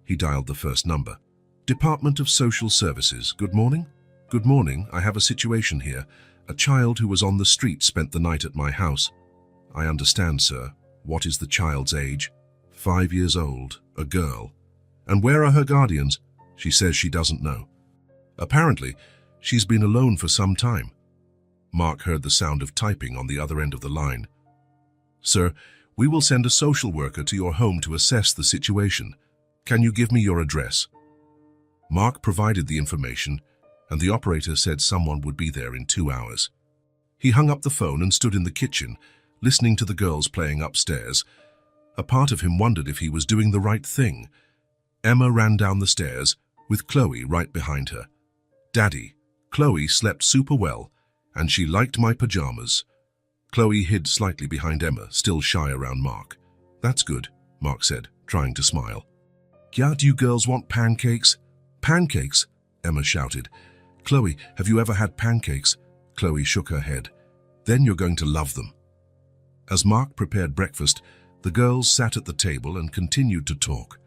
He dialed the first number. Department of Social Services, good morning? Good morning, I have a situation here. A child who was on the street spent the night at my house. I understand, sir. What is the child's age? 5 years old, a girl. And where are her guardians? She says she doesn't know. Apparently, she's been alone for some time. Mark heard the sound of typing on the other end of the line. Sir, we will send a social worker to your home to assess the situation. Can you give me your address? Mark provided the information, and the operator said someone would be there in 2 hours. He hung up the phone and stood in the kitchen, listening to the girls playing upstairs. A part of him wondered if he was doing the right thing. Emma ran down the stairs, with Chloe right behind her. Daddy, Chloe slept super well, and she liked my pajamas. Chloe hid slightly behind Emma, still shy around Mark. That's good, Mark said, trying to smile. Yeah, do you girls want pancakes? Pancakes? Emma shouted. Chloe, have you ever had pancakes? Chloe shook her head. Then you're going to love them. As Mark prepared breakfast, the girls sat at the table and continued to talk.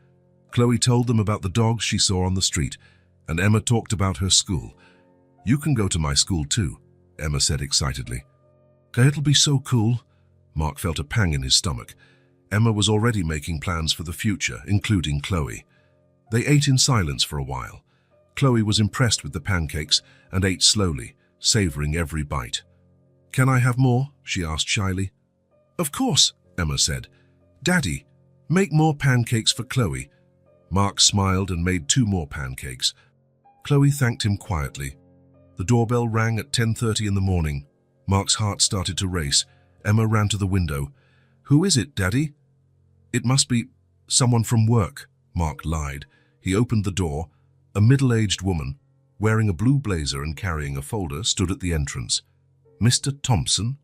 Chloe told them about the dogs she saw on the street, and Emma talked about her school. You can go to my school too, Emma said excitedly. It'll be so cool. Mark felt a pang in his stomach. Emma was already making plans for the future, including Chloe. They ate in silence for a while. Chloe was impressed with the pancakes and ate slowly, savoring every bite. "Can I have more?" she asked shyly. "Of course," Emma said. "Daddy, make more pancakes for Chloe." Mark smiled and made 2 more pancakes. Chloe thanked him quietly. The doorbell rang at 10:30 in the morning. Mark's heart started to race. Emma ran to the window. "Who is it, Daddy?" "It must be someone from work," Mark lied. He opened the door. A middle-aged woman, wearing a blue blazer and carrying a folder, stood at the entrance. "Mr. Thompson?"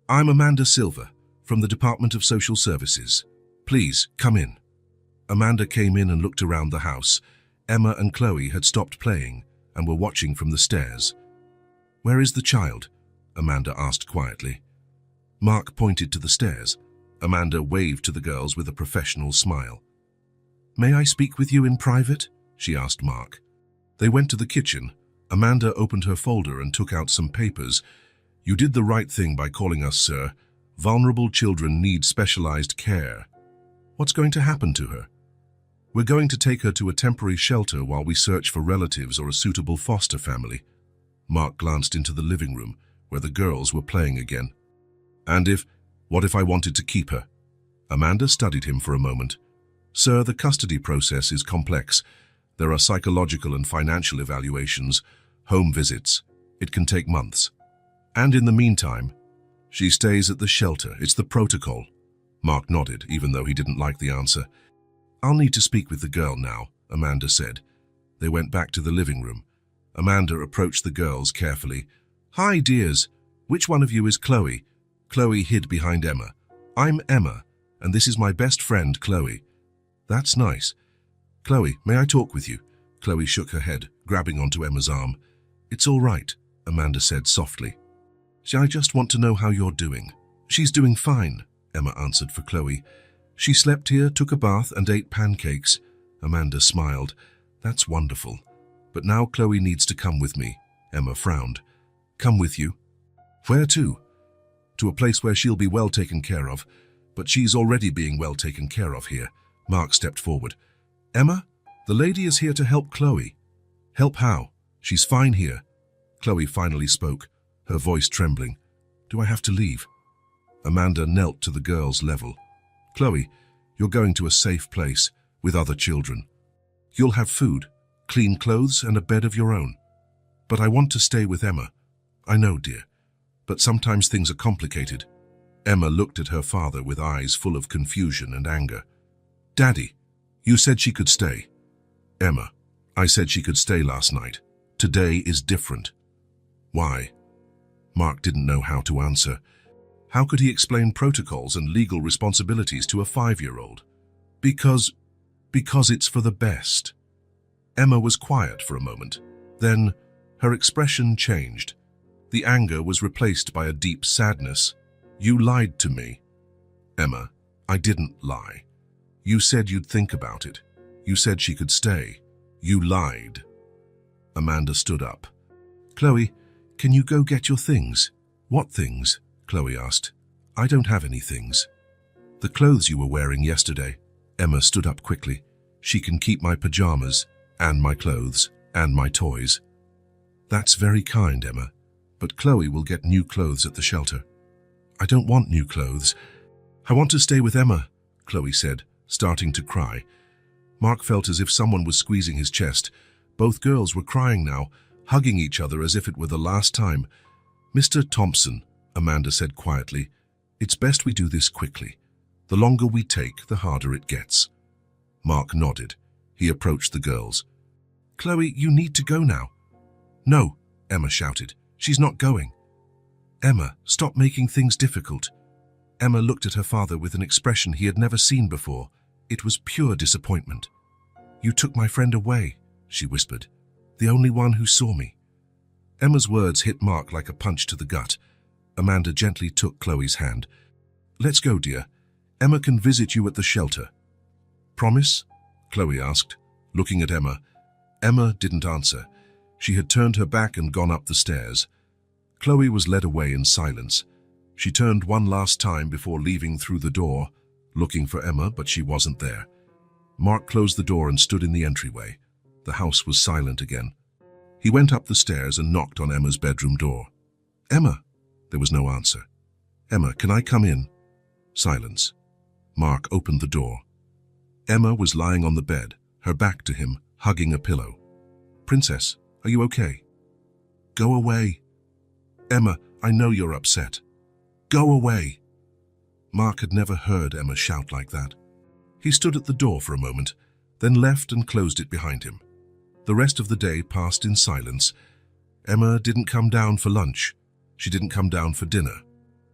"I'm Amanda Silver, from the Department of Social Services. Please, come in." Amanda came in and looked around the house. Emma and Chloe had stopped playing and were watching from the stairs. "Where is the child?" Amanda asked quietly. Mark pointed to the stairs. Amanda waved to the girls with a professional smile. "May I speak with you in private?" she asked Mark. They went to the kitchen. Amanda opened her folder and took out some papers. "You did the right thing by calling us, sir. Vulnerable children need specialized care." "What's going to happen to her?" "We're going to take her to a temporary shelter while we search for relatives or a suitable foster family." Mark glanced into the living room, where the girls were playing again. What if I wanted to keep her?" Amanda studied him for a moment. "Sir, the custody process is complex. There are psychological and financial evaluations, home visits. It can take months. And in the meantime, she stays at the shelter. It's the protocol." Mark nodded, even though he didn't like the answer. "I'll need to speak with the girl now," Amanda said. They went back to the living room. Amanda approached the girls carefully. "Hi, dears. Which one of you is Chloe?" Chloe hid behind Emma. "I'm Emma, and this is my best friend, Chloe." "That's nice. Chloe, may I talk with you?" Chloe shook her head, grabbing onto Emma's arm. "It's all right," Amanda said softly. "I just want to know how you're doing." "She's doing fine," Emma answered for Chloe. "She slept here, took a bath, and ate pancakes." Amanda smiled. "That's wonderful. But now Chloe needs to come with me." Emma frowned. "Come with you?" "Where to?" "To a place where she'll be well taken care of. But she's already being well taken care of here." Mark stepped forward. "Emma, the lady is here to help Chloe." "Help how? She's fine here." Chloe finally spoke, her voice trembling. "Do I have to leave?" Amanda knelt to the girl's level. "Chloe, you're going to a safe place with other children. You'll have food, clean clothes, and a bed of your own. But I want to stay with Emma." "I know, dear. But sometimes things are complicated." Emma looked at her father with eyes full of confusion and anger. "Daddy, you said she could stay." "Emma, I said she could stay last night. Today is different." "Why?" Mark didn't know how to answer. How could he explain protocols and legal responsibilities to a 5-year-old? Because it's for the best." Emma was quiet for a moment. Then her expression changed. The anger was replaced by a deep sadness. "You lied to me." "Emma, I didn't lie. You said you'd think about it. You said she could stay. You lied." Amanda stood up. "Chloe, can you go get your things?" "What things?" Chloe asked. "I don't have any things." "The clothes you were wearing yesterday." Emma stood up quickly. "She can keep my pajamas, and my clothes, and my toys." "That's very kind, Emma. But Chloe will get new clothes at the shelter." "I don't want new clothes. I want to stay with Emma," Chloe said, starting to cry. Mark felt as if someone was squeezing his chest. Both girls were crying now, hugging each other as if it were the last time. "Mr. Thompson," Amanda said quietly, "it's best we do this quickly. The longer we take, the harder it gets." Mark nodded. He approached the girls. "Chloe, you need to go now." "No," Emma shouted. "She's not going." "Emma, stop making things difficult." Emma looked at her father with an expression he had never seen before. It was pure disappointment. "You took my friend away," she whispered. "The only one who saw me." Emma's words hit Mark like a punch to the gut. Amanda gently took Chloe's hand. "Let's go, dear. Emma can visit you at the shelter." "Promise?" Chloe asked, looking at Emma. Emma didn't answer. She had turned her back and gone up the stairs. Chloe was led away in silence. She turned one last time before leaving through the door, looking for Emma, but she wasn't there. Mark closed the door and stood in the entryway. The house was silent again. He went up the stairs and knocked on Emma's bedroom door. "Emma!" There was no answer. "Emma, can I come in?" Silence. Mark opened the door. Emma was lying on the bed, her back to him, hugging a pillow. "Princess, are you okay?" "Go away." "Emma, I know you're upset. Go away." Mark had never heard Emma shout like that. He stood at the door for a moment, then left and closed it behind him. The rest of the day passed in silence. Emma didn't come down for lunch. She didn't come down for dinner.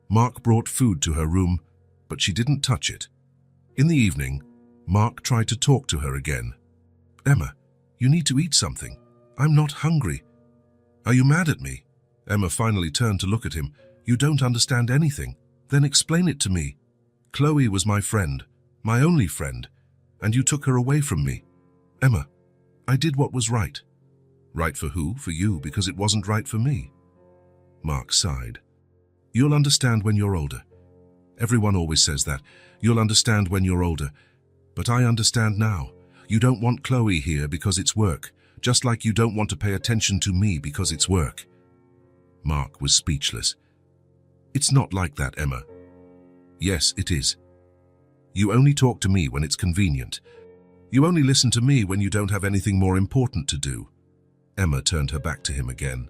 Mark brought food to her room, but she didn't touch it. In the evening, Mark tried to talk to her again. "Emma, you need to eat something. I'm not hungry." "Are you mad at me?" Emma finally turned to look at him. "You don't understand anything. Then explain it to me. Chloe was my friend, my only friend, and you took her away from me. Emma, I did what was right." "Right for who? For you, because it wasn't right for me." Mark sighed. "You'll understand when you're older. Everyone always says that. You'll understand when you're older. But I understand now. You don't want Chloe here because it's work, just like you don't want to pay attention to me because it's work." Mark was speechless. "It's not like that, Emma." "Yes, it is. You only talk to me when it's convenient. You only listen to me when you don't have anything more important to do." Emma turned her back to him again.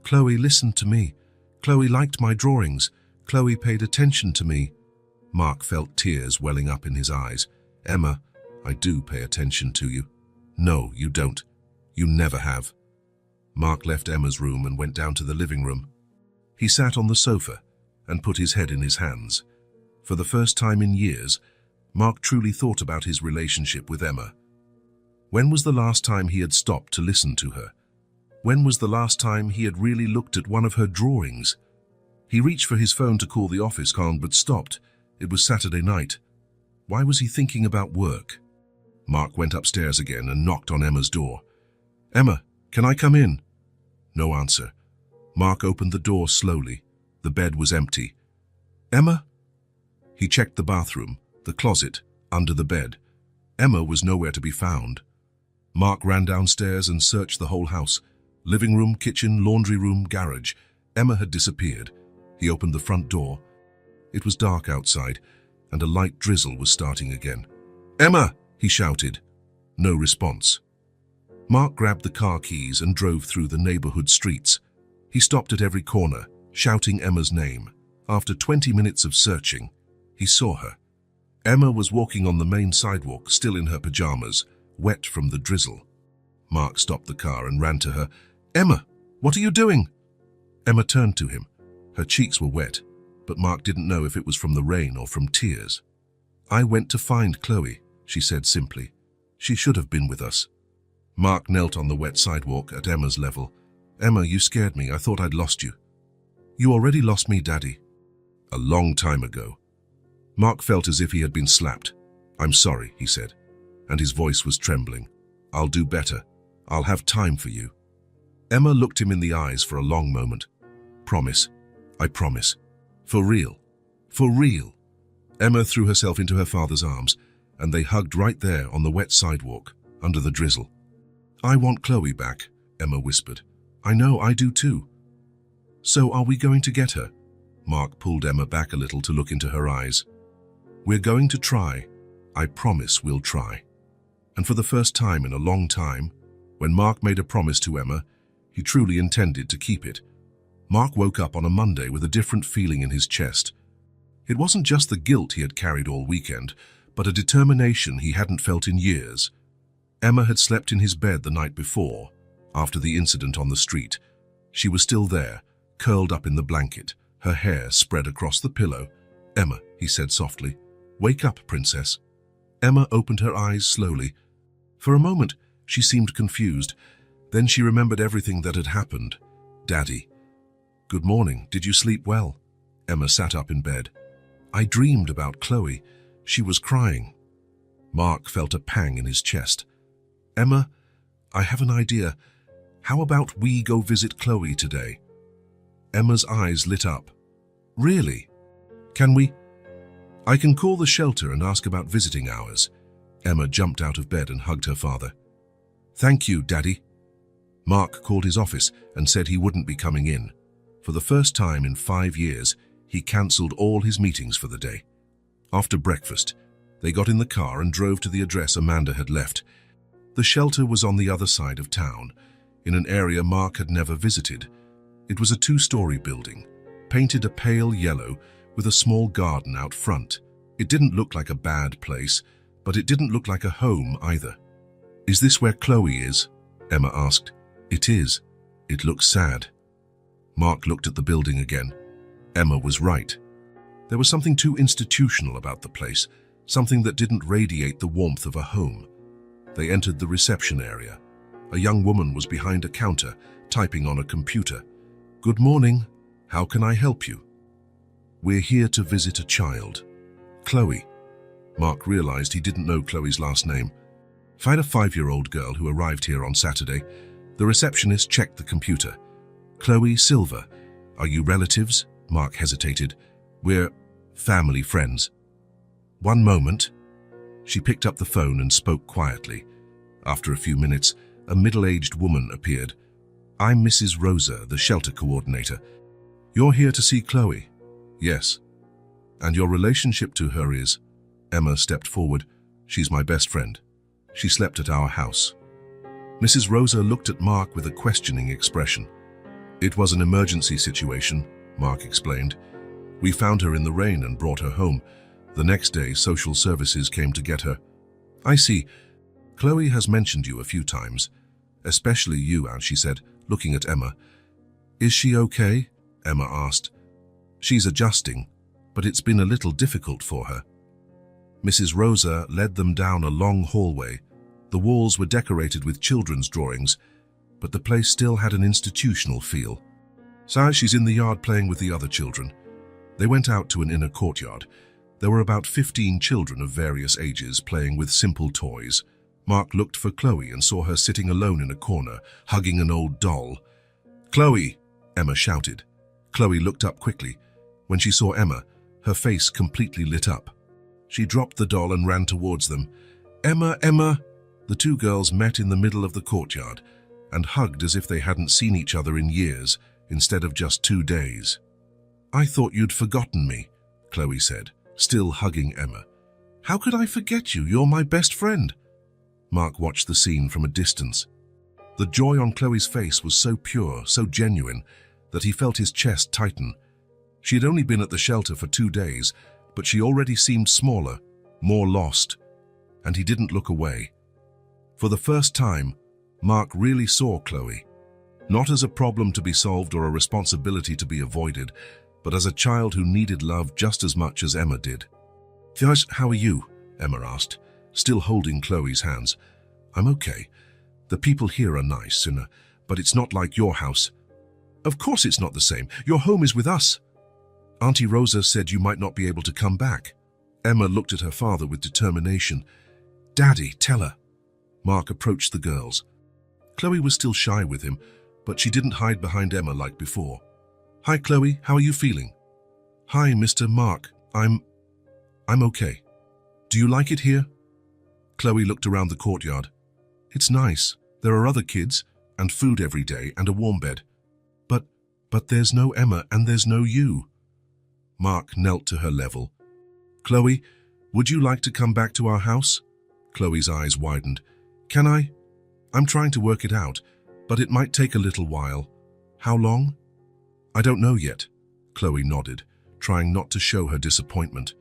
"Chloe listened to me. Chloe liked my drawings. Chloe paid attention to me." Mark felt tears welling up in his eyes. "Emma, I do pay attention to you." "No, you don't. You never have." Mark left Emma's room and went down to the living room. He sat on the sofa and put his head in his hands. For the first time in years, Mark truly thought about his relationship with Emma. When was the last time he had stopped to listen to her? When was the last time he had really looked at one of her drawings? He reached for his phone to call the office but stopped. It was Saturday night. Why was he thinking about work? Mark went upstairs again and knocked on Emma's door. "Emma, can I come in?" No answer. Mark opened the door slowly. The bed was empty. "Emma?" He checked the bathroom, the closet, under the bed. Emma was nowhere to be found. Mark ran downstairs and searched the whole house. Living room, kitchen, laundry room, garage. Emma had disappeared. He opened the front door. It was dark outside, and a light drizzle was starting again. "Emma!" he shouted. No response. Mark grabbed the car keys and drove through the neighborhood streets. He stopped at every corner, shouting Emma's name. After 20 minutes of searching, he saw her. Emma was walking on the main sidewalk, still in her pajamas, wet from the drizzle. Mark stopped the car and ran to her. "Emma, what are you doing?" Emma turned to him. Her cheeks were wet, but Mark didn't know if it was from the rain or from tears. "I went to find Chloe," she said simply. "She should have been with us." Mark knelt on the wet sidewalk at Emma's level. "Emma, you scared me. I thought I'd lost you." "You already lost me, Daddy." "A long time ago." Mark felt as if he had been slapped. "I'm sorry," he said, and his voice was trembling. "I'll do better. I'll have time for you." Emma looked him in the eyes for a long moment. "Promise. I promise. For real. For real." Emma threw herself into her father's arms, and they hugged right there on the wet sidewalk, under the drizzle. "I want Chloe back," Emma whispered. "I know, I do too." "So are we going to get her?" Mark pulled Emma back a little to look into her eyes. "We're going to try. I promise we'll try." And for the first time in a long time, when Mark made a promise to Emma, he truly intended to keep it. Mark woke up on a Monday with a different feeling in his chest. It wasn't just the guilt he had carried all weekend, but a determination he hadn't felt in years. Emma had slept in his bed the night before, after the incident on the street. She was still there, curled up in the blanket, her hair spread across the pillow. "Emma," he said softly, "wake up, princess." Emma opened her eyes slowly. For a moment, she seemed confused. Then she remembered everything that had happened. "Daddy." "Good morning. Did you sleep well?" Emma sat up in bed. "I dreamed about Chloe. She was crying." Mark felt a pang in his chest. "Emma, I have an idea. How about we go visit Chloe today?" Emma's eyes lit up. Really? Can we? I can call the shelter and ask about visiting hours. Emma jumped out of bed and hugged her father. Thank you, Daddy. Mark called his office and said he wouldn't be coming in. For the first time in 5 years, he cancelled all his meetings for the day. After breakfast, they got in the car and drove to the address Amanda had left. The shelter was on the other side of town, in an area Mark had never visited. It was a 2-story building, painted a pale yellow with a small garden out front. It didn't look like a bad place, but it didn't look like a home either. Is this where Chloe is? Emma asked. It is. It looks sad. Mark looked at the building again. Emma was right. There was something too institutional about the place, something that didn't radiate the warmth of a home. They entered the reception area. A young woman was behind a counter, typing on a computer. Good morning. How can I help you? We're here to visit a child. Chloe. Mark realized he didn't know Chloe's last name. Find a 5-year-old girl who arrived here on Saturday. The receptionist checked the computer. Chloe Silver. Are you relatives? Mark hesitated. We're family friends. One moment. She picked up the phone and spoke quietly. After a few minutes, a middle-aged woman appeared. I'm Mrs. Rosa, the shelter coordinator. You're here to see Chloe? Yes. And your relationship to her is? Emma stepped forward. She's my best friend. She slept at our house. Mrs. Rosa looked at Mark with a questioning expression. It was an emergency situation, Mark explained. We found her in the rain and brought her home. The next day, social services came to get her. I see. Chloe has mentioned you a few times. Especially you, she said, looking at Emma. Is she okay? Emma asked. She's adjusting, but it's been a little difficult for her. Mrs. Rosa led them down a long hallway. The walls were decorated with children's drawings, but the place still had an institutional feel. So she's in the yard playing with the other children. They went out to an inner courtyard. There were about 15 children of various ages playing with simple toys. Mark looked for Chloe and saw her sitting alone in a corner, hugging an old doll. Chloe! Emma shouted. Chloe looked up quickly. When she saw Emma, her face completely lit up. She dropped the doll and ran towards them. Emma, Emma! The two girls met in the middle of the courtyard and hugged as if they hadn't seen each other in years, instead of just 2 days. I thought you'd forgotten me, Chloe said, still hugging Emma. How could I forget you? You're my best friend. Mark watched the scene from a distance. The joy on Chloe's face was so pure, so genuine, that he felt his chest tighten. She had only been at the shelter for 2 days, but she already seemed smaller, more lost, and he didn't look away. For the first time, Mark really saw Chloe, not as a problem to be solved or a responsibility to be avoided, but as a child who needed love just as much as Emma did. Guys, how are you? Emma asked, still holding Chloe's hands. I'm okay. The people here are nice, but it's not like your house. Of course it's not the same. Your home is with us. Auntie Rosa said you might not be able to come back. Emma looked at her father with determination. Daddy, tell her. Mark approached the girls. Chloe was still shy with him, but she didn't hide behind Emma like before. Hi, Chloe, how are you feeling? Hi, Mr. Mark, I'm okay. Do you like it here? Chloe looked around the courtyard. It's nice. There are other kids, and food every day, and a warm bed. But there's no Emma, and there's no you. Mark knelt to her level. Chloe, would you like to come back to our house? Chloe's eyes widened. Can I? I'm trying to work it out, but it might take a little while. How long? I don't know yet. Chloe nodded, trying not to show her disappointment.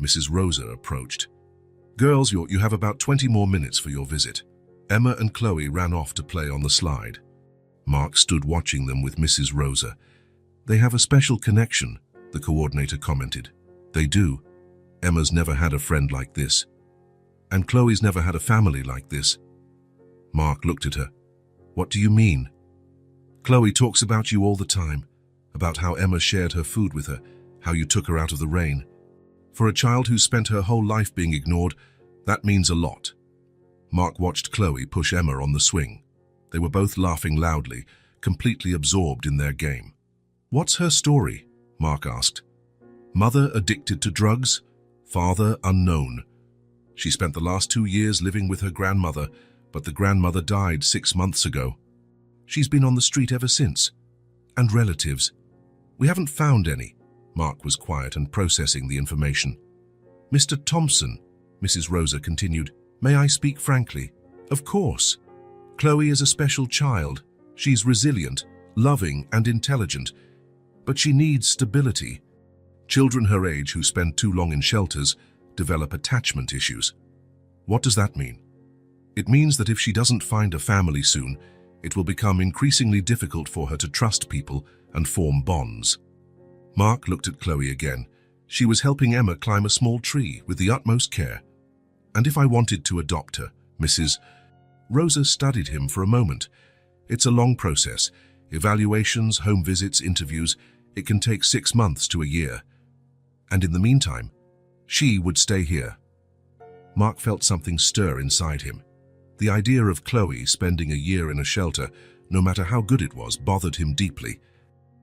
Mrs. Rosa approached. Girls, you have about 20 more minutes for your visit. Emma and Chloe ran off to play on the slide. Mark stood watching them with Mrs. Rosa. They have a special connection, the coordinator commented. They do. Emma's never had a friend like this. And Chloe's never had a family like this. Mark looked at her. What do you mean? Chloe talks about you all the time, about how Emma shared her food with her, how you took her out of the rain. For a child who spent her whole life being ignored, that means a lot. Mark watched Chloe push Emma on the swing. They were both laughing loudly, completely absorbed in their game. What's her story? Mark asked. Mother addicted to drugs, father unknown. She spent the last 2 years living with her grandmother, but the grandmother died 6 months ago. She's been on the street ever since. And relatives. We haven't found any. Mark was quiet and processing the information. Mr. Thompson, Mrs. Rosa continued, may I speak frankly? Of course. Chloe is a special child. She's resilient, loving and intelligent, but she needs stability. Children her age who spend too long in shelters develop attachment issues. What does that mean? It means that if she doesn't find a family soon, it will become increasingly difficult for her to trust people and form bonds. Mark looked at Chloe again. She was helping Emma climb a small tree with the utmost care. And if I wanted to adopt her, Mrs. Rosa studied him for a moment. It's a long process. Evaluations, home visits, interviews. It can take 6 months to a year. And in the meantime, she would stay here. Mark felt something stir inside him. The idea of Chloe spending a year in a shelter, no matter how good it was, bothered him deeply.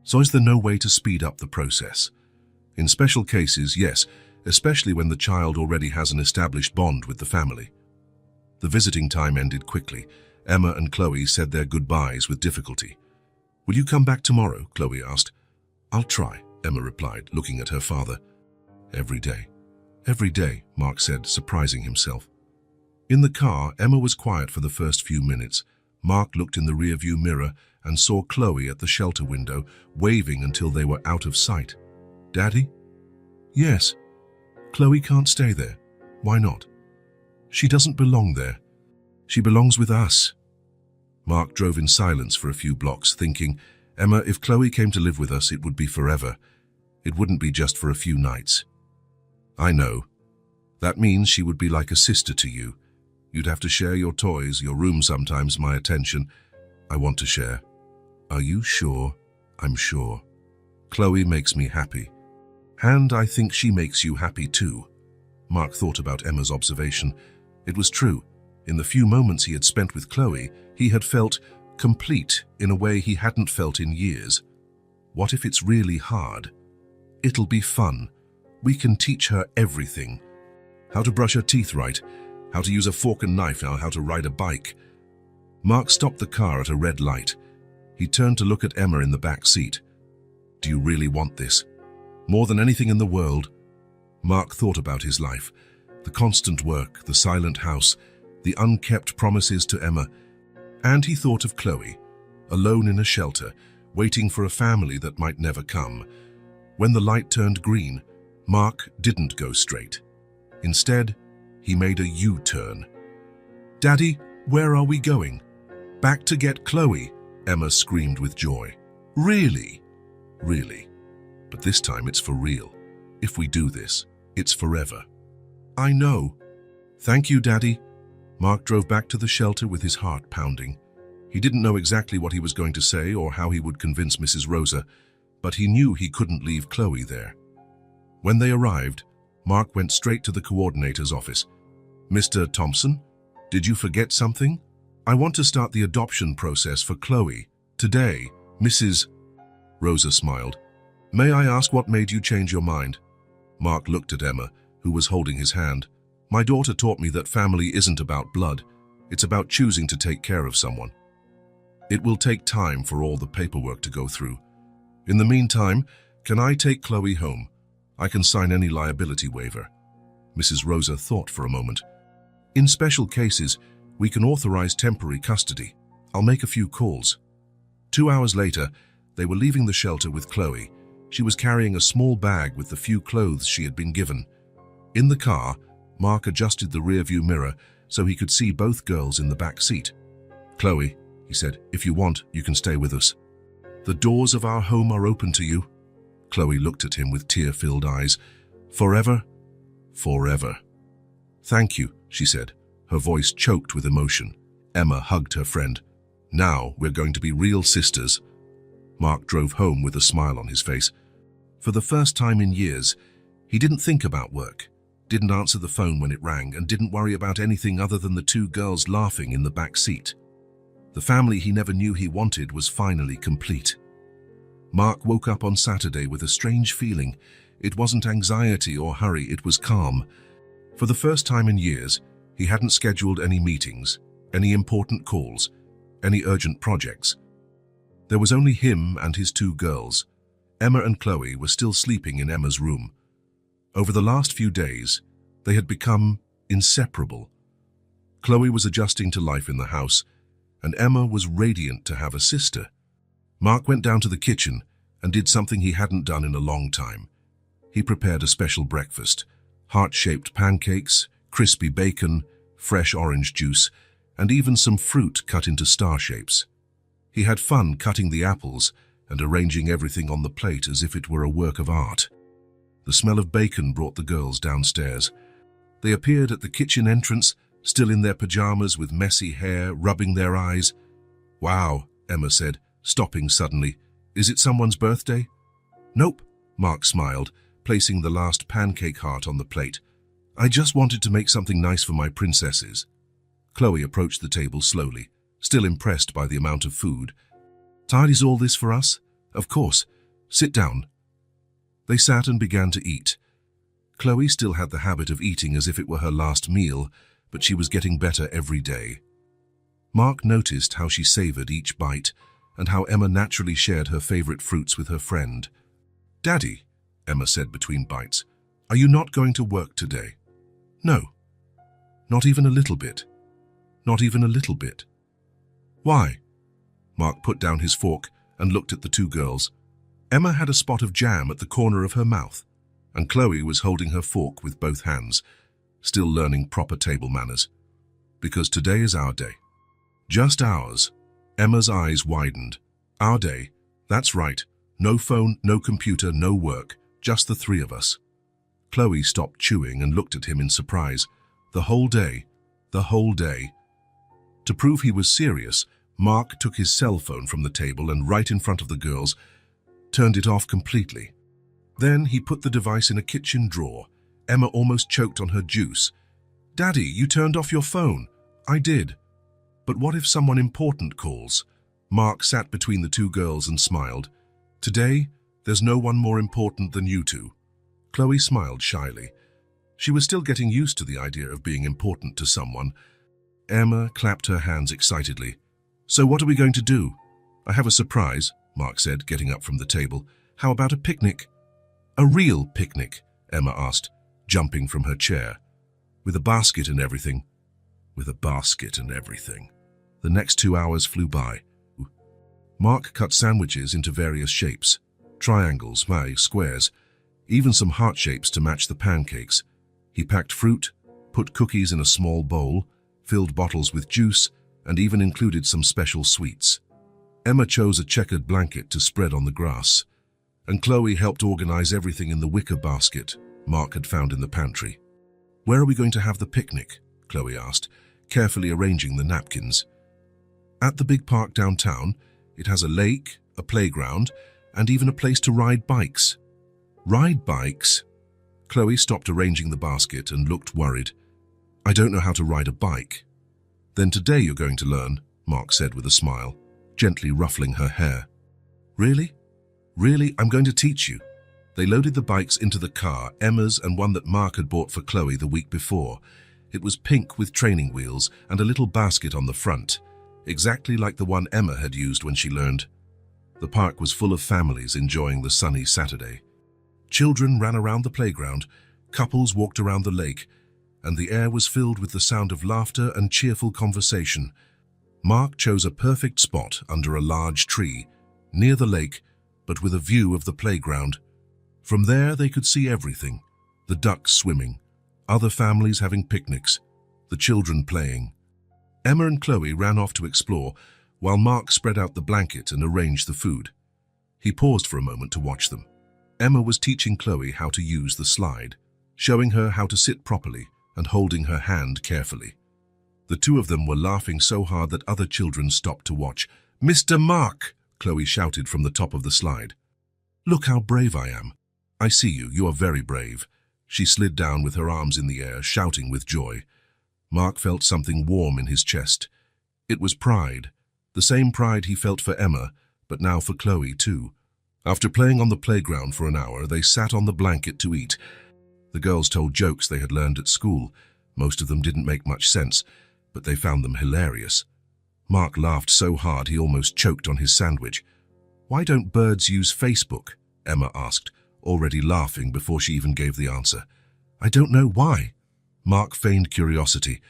So is there no way to speed up the process? In special cases, yes, especially when the child already has an established bond with the family. The visiting time ended quickly. Emma and Chloe said their goodbyes with difficulty. Will you come back tomorrow? Chloe asked. I'll try, Emma replied, looking at her father. Every day. Every day, Mark said, surprising himself. In the car, Emma was quiet for the first few minutes. Mark looked in the rearview mirror and saw Chloe at the shelter window, waving until they were out of sight. Daddy? Yes. Chloe can't stay there. Why not? She doesn't belong there. She belongs with us. Mark drove in silence for a few blocks, thinking, Emma, if Chloe came to live with us, it would be forever. It wouldn't be just for a few nights. I know. That means she would be like a sister to you. You'd have to share your toys, your room sometimes, my attention. I want to share. Are you sure? I'm sure. Chloe makes me happy. And I think she makes you happy too. Mark thought about Emma's observation. It was true. In the few moments he had spent with Chloe, he had felt complete in a way he hadn't felt in years. What if it's really hard? It'll be fun. We can teach her everything. How to brush her teeth right, how to use a fork and knife, now how to ride a bike. Mark stopped the car at a red light. He turned to look at Emma in the back seat. Do you really want this? More than anything in the world? Mark thought about his life, the constant work, the silent house, the unkept promises to Emma, and he thought of Chloe, alone in a shelter, waiting for a family that might never come. When the light turned green, Mark didn't go straight. Instead, he made a U-turn. Daddy, where are we going? Back to get Chloe, Emma screamed with joy. Really? Really. But this time it's for real. If we do this, it's forever. I know. Thank you, Daddy. Mark drove back to the shelter with his heart pounding. He didn't know exactly what he was going to say or how he would convince Mrs. Rosa, but he knew he couldn't leave Chloe there. When they arrived, Mark went straight to the coordinator's office. Mr. Thompson, did you forget something? I want to start the adoption process for Chloe. Today, Mrs. Rosa smiled. May I ask what made you change your mind? Mark looked at Emma, who was holding his hand. My daughter taught me that family isn't about blood. It's about choosing to take care of someone. It will take time for all the paperwork to go through. In the meantime, can I take Chloe home? I can sign any liability waiver. Mrs. Rosa thought for a moment. In special cases, we can authorize temporary custody. I'll make a few calls. 2 hours later, they were leaving the shelter with Chloe. She was carrying a small bag with the few clothes she had been given. In the car, Mark adjusted the rearview mirror so he could see both girls in the back seat. Chloe, he said, if you want, you can stay with us. The doors of our home are open to you. Chloe looked at him with tear-filled eyes. Forever? Forever. Thank you, she said, her voice choked with emotion. Emma hugged her friend. Now we're going to be real sisters. Mark drove home with a smile on his face. For the first time in years, he didn't think about work, didn't answer the phone when it rang, and didn't worry about anything other than the 2 girls laughing in the back seat. The family he never knew he wanted was finally complete. Mark woke up on Saturday with a strange feeling. It wasn't anxiety or hurry, it was calm. For the first time in years, he hadn't scheduled any meetings, any important calls, any urgent projects. There was only him and his two girls. Emma and Chloe were still sleeping in Emma's room. Over the last few days, they had become inseparable. Chloe was adjusting to life in the house, and Emma was radiant to have a sister. Mark went down to the kitchen and did something he hadn't done in a long time. He prepared a special breakfast: heart-shaped pancakes, crispy bacon, fresh orange juice, and even some fruit cut into star shapes. He had fun cutting the apples and arranging everything on the plate as if it were a work of art. The smell of bacon brought the girls downstairs. They appeared at the kitchen entrance, still in their pajamas with messy hair, rubbing their eyes. "Wow," Emma said, stopping suddenly. "Is it someone's birthday?" "Nope," Mark smiled, placing the last pancake heart on the plate. "I just wanted to make something nice for my princesses." Chloe approached the table slowly, still impressed by the amount of food. "Tidy's all this for us?" "Of course. Sit down." They sat and began to eat. Chloe still had the habit of eating as if it were her last meal, but she was getting better every day. Mark noticed how she savored each bite and how Emma naturally shared her favorite fruits with her friend. "Daddy," Emma said between bites, "are you not going to work today?" "No. Not even a little bit. Not even a little bit." "Why?" Mark put down his fork and looked at the two girls. Emma had a spot of jam at the corner of her mouth, and Chloe was holding her fork with both hands, still learning proper table manners. "Because today is our day." "Just ours." Emma's eyes widened. "Our day. That's right. No phone, no computer, no work. Just the three of us." Chloe stopped chewing and looked at him in surprise. "The whole day. The whole day." To prove he was serious, Mark took his cell phone from the table and right in front of the girls, turned it off completely. Then he put the device in a kitchen drawer. Emma almost choked on her juice. "Daddy, you turned off your phone." "I did." "But what if someone important calls?" Mark sat between the two girls and smiled. "Today, there's no one more important than you two." Chloe smiled shyly. She was still getting used to the idea of being important to someone. Emma clapped her hands excitedly. "So what are we going to do?" "I have a surprise," Mark said, getting up from the table. "How about a picnic?" "A real picnic?" Emma asked, jumping from her chair. "With a basket and everything?" "With a basket and everything." The next 2 hours flew by. Mark cut sandwiches into various shapes: triangles, squares, even some heart shapes to match the pancakes. He packed fruit, put cookies in a small bowl, filled bottles with juice, and even included some special sweets. Emma chose a checkered blanket to spread on the grass, and Chloe helped organize everything in the wicker basket Mark had found in the pantry. "Where are we going to have the picnic?" Chloe asked, carefully arranging the napkins. "At the big park downtown. It has a lake, a playground, and even a place to ride bikes." "Ride bikes?" Chloe stopped arranging the basket and looked worried. "I don't know how to ride a bike." "Then today you're going to learn," Mark said with a smile, gently ruffling her hair. "Really? Really? I'm going to teach you." They loaded the bikes into the car, Emma's and one that Mark had bought for Chloe the week before. It was pink with training wheels and a little basket on the front, exactly like the one Emma had used when she learned. The park was full of families enjoying the sunny Saturday. Children ran around the playground, couples walked around the lake, and the air was filled with the sound of laughter and cheerful conversation. Mark chose a perfect spot under a large tree, near the lake, but with a view of the playground. From there they could see everything: the ducks swimming, other families having picnics, the children playing. Emma and Chloe ran off to explore, while Mark spread out the blanket and arranged the food. He paused for a moment to watch them. Emma was teaching Chloe how to use the slide, showing her how to sit properly and holding her hand carefully. The two of them were laughing so hard that other children stopped to watch. "Mr. Mark!" Chloe shouted from the top of the slide. "Look how brave I am." "I see you. You are very brave." She slid down with her arms in the air, shouting with joy. Mark felt something warm in his chest. It was pride, the same pride he felt for Emma, but now for Chloe too. After playing on the playground for an hour, they sat on the blanket to eat. The girls told jokes they had learned at school. Most of them didn't make much sense, but they found them hilarious. Mark laughed so hard he almost choked on his sandwich. "Why don't birds use Facebook?" Emma asked, already laughing before she even gave the answer. "I don't know why." Mark feigned curiosity.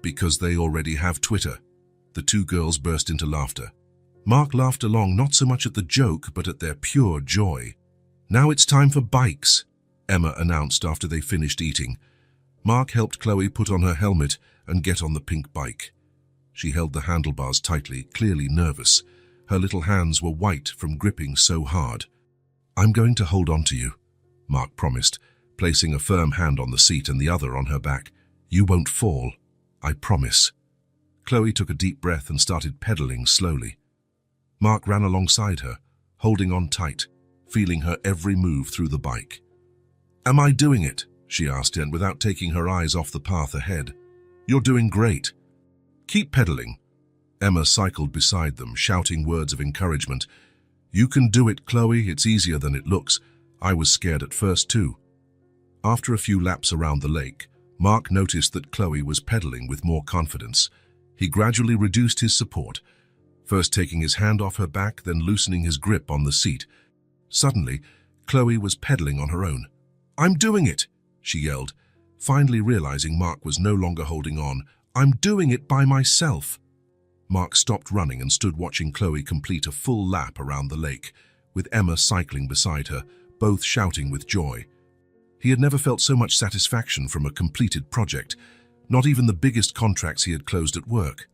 "Because they already have Twitter." The two girls burst into laughter. Mark laughed along, not so much at the joke, but at their pure joy. "Now it's time for bikes," Emma announced after they finished eating. Mark helped Chloe put on her helmet and get on the pink bike. She held the handlebars tightly, clearly nervous. Her little hands were white from gripping so hard. "I'm going to hold on to you," Mark promised, placing a firm hand on the seat and the other on her back. "You won't fall, I promise." Chloe took a deep breath and started pedaling slowly. Mark ran alongside her, holding on tight, feeling her every move through the bike. "Am I doing it?" she asked him without taking her eyes off the path ahead. "You're doing great. Keep pedaling." Emma cycled beside them, shouting words of encouragement. "You can do it, Chloe. It's easier than it looks. I was scared at first too." After a few laps around the lake, Mark noticed that Chloe was pedaling with more confidence. He gradually reduced his support, first taking his hand off her back, then loosening his grip on the seat. Suddenly, Chloe was pedaling on her own. "I'm doing it!" she yelled, finally realizing Mark was no longer holding on. "I'm doing it by myself!" Mark stopped running and stood watching Chloe complete a full lap around the lake, with Emma cycling beside her, both shouting with joy. He had never felt so much satisfaction from a completed project, not even the biggest contracts he had closed at work.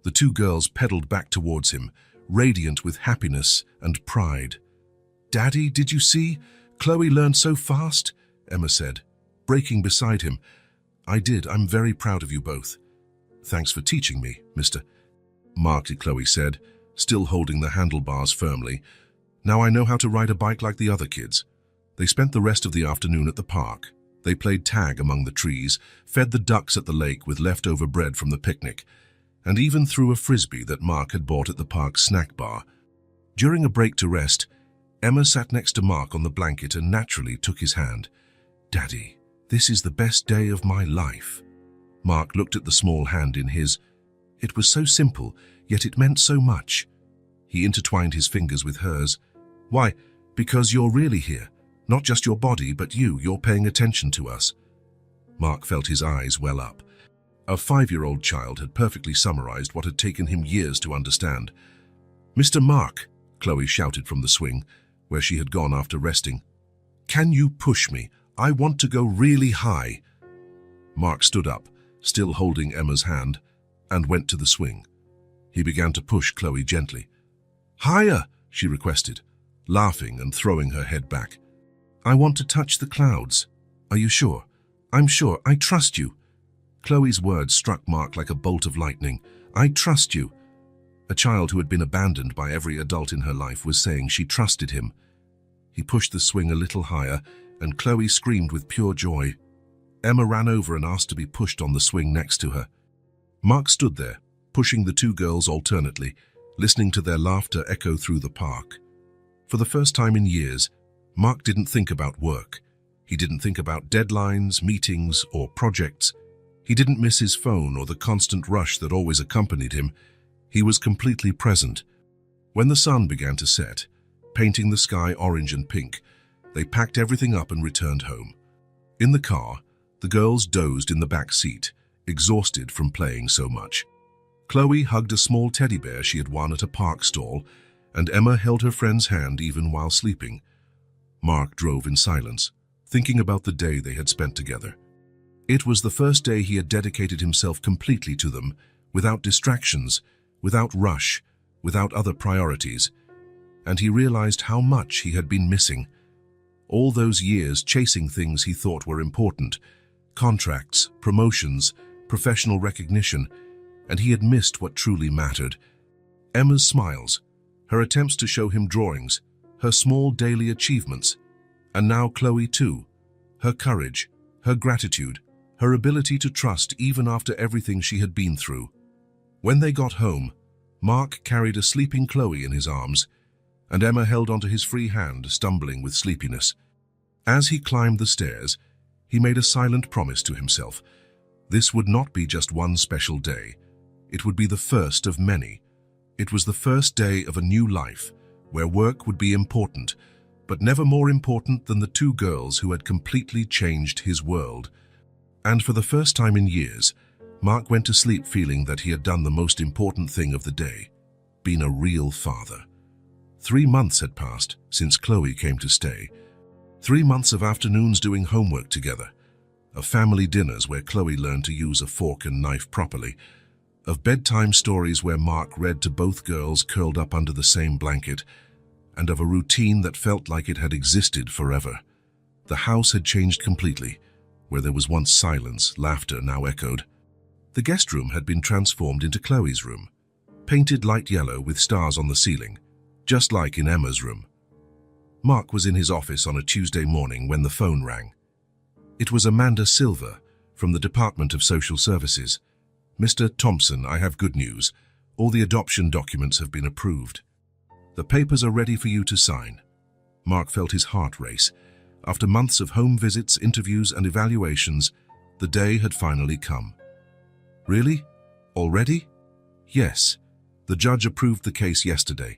The two girls pedaled back towards him, radiant with happiness and pride. "Daddy, did you see? Chloe learned so fast," Emma said, braking beside him. "I did. I'm very proud of you both." "Thanks for teaching me, Mr. Mark," Chloe said, still holding the handlebars firmly. "Now I know how to ride a bike like the other kids." They spent the rest of the afternoon at the park. They played tag among the trees, fed the ducks at the lake with leftover bread from the picnic, and even threw a frisbee that Mark had bought at the park's snack bar. During a break to rest, Emma sat next to Mark on the blanket and naturally took his hand. "Daddy, this is the best day of my life." Mark looked at the small hand in his. It was so simple, yet it meant so much. He intertwined his fingers with hers. "Why? Because you're really here. Not just your body, but you're paying attention to us." Mark felt his eyes well up. A 5-year-old child had perfectly summarized what had taken him years to understand. "Mr. Mark," Chloe shouted from the swing, where she had gone after resting. "Can you push me? I want to go really high." Mark stood up, still holding Emma's hand, and went to the swing. He began to push Chloe gently. "Higher," she requested, laughing and throwing her head back. "I want to touch the clouds." "Are you sure?" "I'm sure. I trust you." Chloe's words struck Mark like a bolt of lightning. "I trust you." A child who had been abandoned by every adult in her life was saying she trusted him. He pushed the swing a little higher, and Chloe screamed with pure joy. Emma ran over and asked to be pushed on the swing next to her. Mark stood there, pushing the two girls alternately, listening to their laughter echo through the park. For the first time in years, Mark didn't think about work. He didn't think about deadlines, meetings, or projects. He didn't miss his phone or the constant rush that always accompanied him. He was completely present. When the sun began to set, painting the sky orange and pink, they packed everything up and returned home. In the car, the girls dozed in the back seat, exhausted from playing so much. Chloe hugged a small teddy bear she had won at a park stall, and Emma held her friend's hand even while sleeping. Mark drove in silence, thinking about the day they had spent together. It was the first day he had dedicated himself completely to them, without distractions, without rush, without other priorities, and he realized how much he had been missing. All those years chasing things he thought were important, contracts, promotions, professional recognition, and he had missed what truly mattered. Emma's smiles, her attempts to show him drawings, her small daily achievements, and now Chloe too, her courage, her gratitude, her ability to trust even after everything she had been through. When they got home, Mark carried a sleeping Chloe in his arms, and Emma held onto his free hand, stumbling with sleepiness. As he climbed the stairs, he made a silent promise to himself. This would not be just one special day. It would be the first of many. It was the first day of a new life, where work would be important, but never more important than the two girls who had completely changed his world. And for the first time in years, Mark went to sleep feeling that he had done the most important thing of the day, been a real father. 3 months had passed since Chloe came to stay. 3 months of afternoons doing homework together, of family dinners where Chloe learned to use a fork and knife properly, of bedtime stories where Mark read to both girls curled up under the same blanket, and of a routine that felt like it had existed forever. The house had changed completely. Where there was once silence, laughter now echoed. The guest room had been transformed into Chloe's room, painted light yellow with stars on the ceiling, just like in Emma's room. Mark was in his office on a Tuesday morning when the phone rang. It was Amanda Silver from the Department of Social Services. "Mr. Thompson, I have good news. All the adoption documents have been approved. The papers are ready for you to sign." Mark felt his heart race. After months of home visits, interviews, and evaluations, the day had finally come. "Really? Already?" "Yes. The judge approved the case yesterday.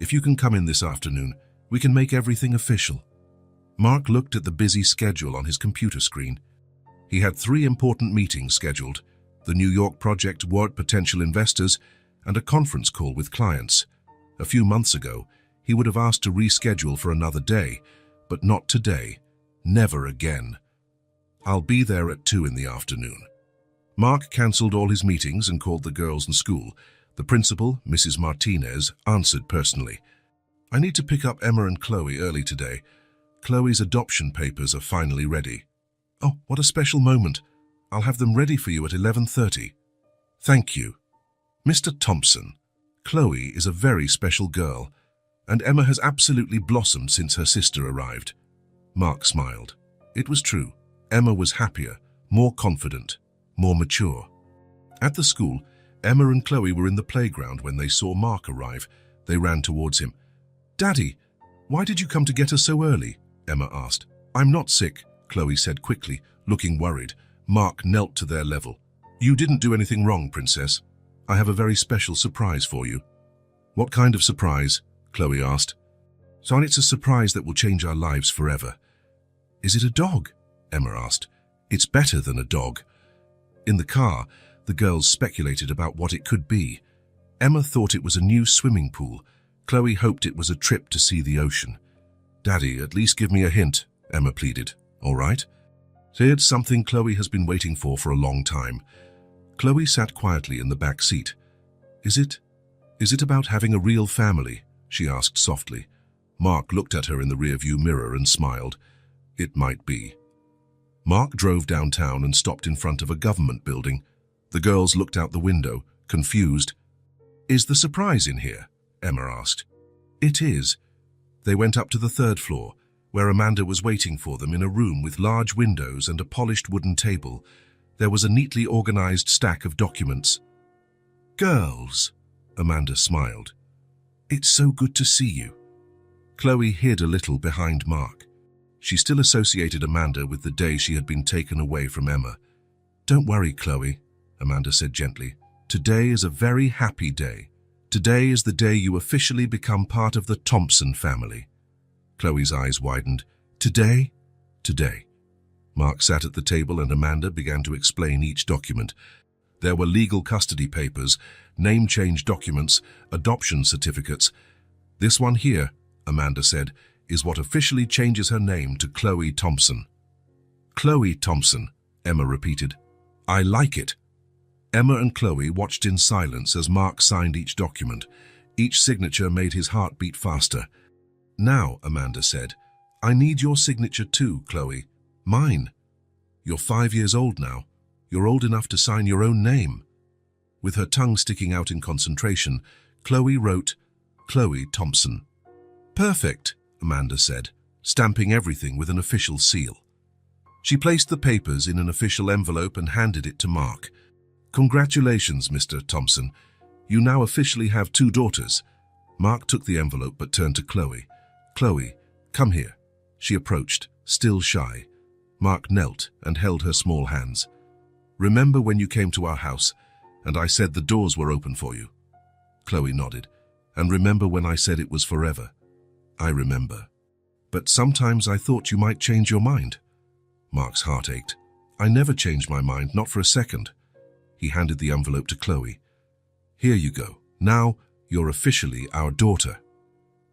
If you can come in this afternoon, we can make everything official." Mark looked at the busy schedule on his computer screen. He had 3 important meetings scheduled: the New York project, Ward potential investors, and a conference call with clients. A few months ago, he would have asked to reschedule for another day, but not today. Never again. "I'll be there at 2 in the afternoon." Mark cancelled all his meetings and called the girls in school. The principal, Mrs. Martinez, answered personally. "I need to pick up Emma and Chloe early today. Chloe's adoption papers are finally ready." "Oh, what a special moment. I'll have them ready for you at 11:30. "Thank you." "Mr. Thompson, Chloe is a very special girl, and Emma has absolutely blossomed since her sister arrived." Mark smiled. It was true. Emma was happier, more confident, more mature. At the school, Emma and Chloe were in the playground when they saw Mark arrive. They ran towards him. "Daddy, why did you come to get us so early?" Emma asked. "I'm not sick," Chloe said quickly, looking worried. Mark knelt to their level. "You didn't do anything wrong, Princess. I have a very special surprise for you." "What kind of surprise?" Chloe asked. "So it's a surprise that will change our lives forever." "Is it a dog?" Emma asked. "It's better than a dog." In the car, the girls speculated about what it could be. Emma thought it was a new swimming pool. Chloe hoped it was a trip to see the ocean. "Daddy, at least give me a hint," Emma pleaded. "All right?" It's something Chloe has been waiting for a long time. Chloe sat quietly in the back seat. Is it about having a real family?" she asked softly. Mark looked at her in the rearview mirror and smiled. "It might be." Mark drove downtown and stopped in front of a government building. The girls looked out the window, confused. "Is the surprise in here?" Emma asked. "It is." They went up to the 3rd floor, where Amanda was waiting for them in a room with large windows and a polished wooden table. There was a neatly organized stack of documents. "Girls," Amanda smiled. "It's so good to see you." Chloe hid a little behind Mark. She still associated Amanda with the day she had been taken away from Emma. "Don't worry, Chloe," Amanda said gently. "Today is a very happy day. Today is the day you officially become part of the Thompson family." Chloe's eyes widened. "Today?" "Today." Mark sat at the table and Amanda began to explain each document. There were legal custody papers, name change documents, adoption certificates. "This one here," Amanda said, "is what officially changes her name to Chloe Thompson." "Chloe Thompson," Emma repeated. "I like it." Emma and Chloe watched in silence as Mark signed each document. Each signature made his heart beat faster. "Now," Amanda said, "I need your signature too, Chloe. Mine. You're 5 years old now. You're old enough to sign your own name." With her tongue sticking out in concentration, Chloe wrote, "Chloe Thompson." "Perfect," Amanda said, stamping everything with an official seal. She placed the papers in an official envelope and handed it to Mark. "Congratulations, Mr. Thompson. You now officially have 2 daughters. Mark took the envelope but turned to Chloe. "Chloe, come here." She approached, still shy. Mark knelt and held her small hands. "Remember when you came to our house and I said the doors were open for you?" Chloe nodded. "And remember when I said it was forever?" "I remember. But sometimes I thought you might change your mind." Mark's heart ached. "I never changed my mind, not for a second." He handed the envelope to Chloe. "Here you go. Now you're officially our daughter."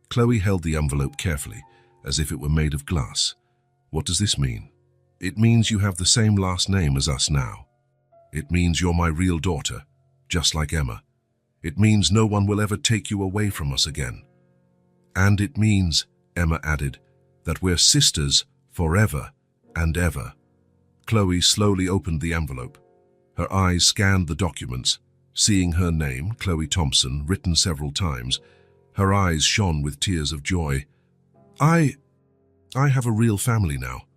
Chloe held the envelope carefully, as if it were made of glass. "What does this mean?" "It means you have the same last name as us now. It means you're my real daughter, just like Emma. It means no one will ever take you away from us again. And it means," Emma added, "that we're sisters forever and ever." Chloe slowly opened the envelope. Her eyes scanned the documents. Seeing her name, Chloe Thompson, written several times, her eyes shone with tears of joy. I have a real family now."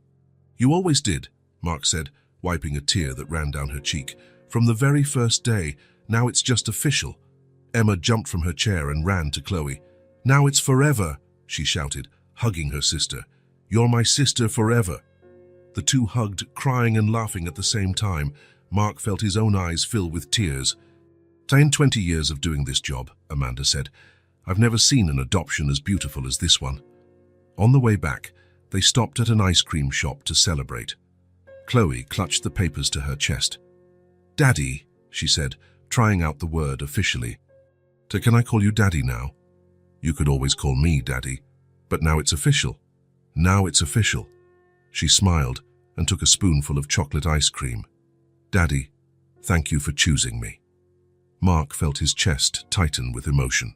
"You always did," Mark said, wiping a tear that ran down her cheek. "From the very first day. Now it's just official." Emma jumped from her chair and ran to Chloe. "Now it's forever," she shouted, hugging her sister. "You're my sister forever." The two hugged, crying and laughing at the same time. Mark felt his own eyes fill with tears. "In 20 years of doing this job," Amanda said, "I've never seen an adoption as beautiful as this one." On the way back, they stopped at an ice cream shop to celebrate. Chloe clutched the papers to her chest. "Daddy," she said, trying out the word officially. "Can I call you Daddy now?" "You could always call me Daddy, but now it's official." "Now it's official." She smiled and took a spoonful of chocolate ice cream. "Daddy, thank you for choosing me." Mark felt his chest tighten with emotion.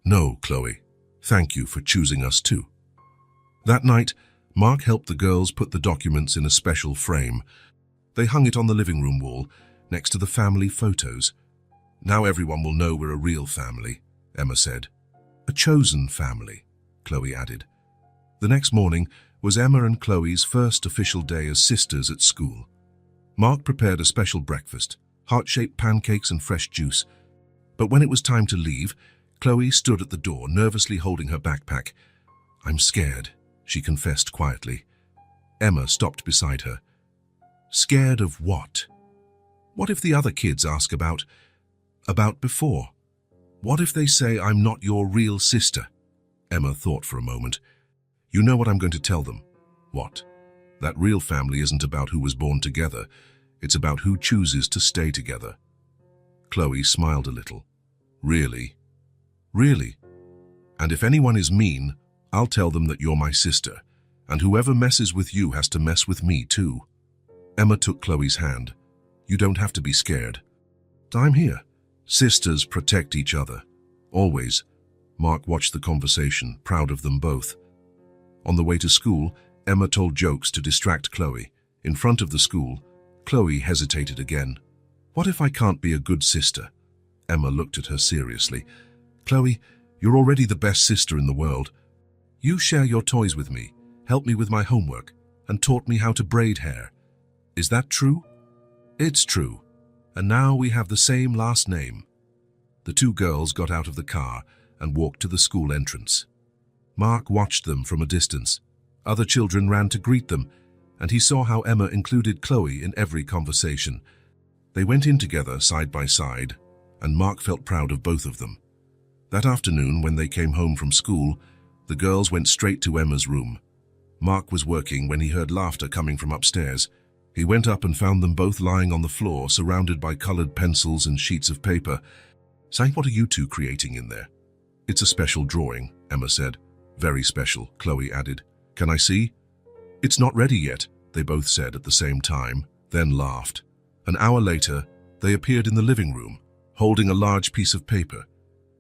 "No, Chloe, thank you for choosing us too." That night, Mark helped the girls put the documents in a special frame. They hung it on the living room wall, next to the family photos. "Now everyone will know we're a real family," Emma said. "A chosen family," Chloe added. The next morning was Emma and Chloe's first official day as sisters at school. Mark prepared a special breakfast, heart-shaped pancakes and fresh juice. But when it was time to leave, Chloe stood at the door, nervously holding her backpack. "I'm scared," she confessed quietly. Emma stopped beside her. "Scared of what?" "What if the other kids ask about before? What if they say I'm not your real sister?" Emma thought for a moment. "You know what I'm going to tell them." "What?" "That real family isn't about who was born together. It's about who chooses to stay together." Chloe smiled a little. "Really?" "Really. And if anyone is mean, I'll tell them that you're my sister, and whoever messes with you has to mess with me too." Emma took Chloe's hand. "You don't have to be scared. I'm here. Sisters protect each other. Always." Mark watched the conversation, proud of them both. On the way to school, Emma told jokes to distract Chloe. In front of the school, Chloe hesitated again. "What if I can't be a good sister?" Emma looked at her seriously. "Chloe, you're already the best sister in the world. You share your toys with me, helped me with my homework, and taught me how to braid hair. Is that true?" "It's true. And now we have the same last name." The two girls got out of the car and walked to the school entrance. Mark watched them from a distance. Other children ran to greet them, and he saw how Emma included Chloe in every conversation. They went in together side by side, and Mark felt proud of both of them. That afternoon, when they came home from school, the girls went straight to Emma's room. Mark was working when he heard laughter coming from upstairs. He went up and found them both lying on the floor, surrounded by colored pencils and sheets of paper. "Say, what are you two creating in there?" "It's a special drawing," Emma said. "Very special," Chloe added. "Can I see?" "It's not ready yet," they both said at the same time, then laughed. An hour later, they appeared in the living room, holding a large piece of paper.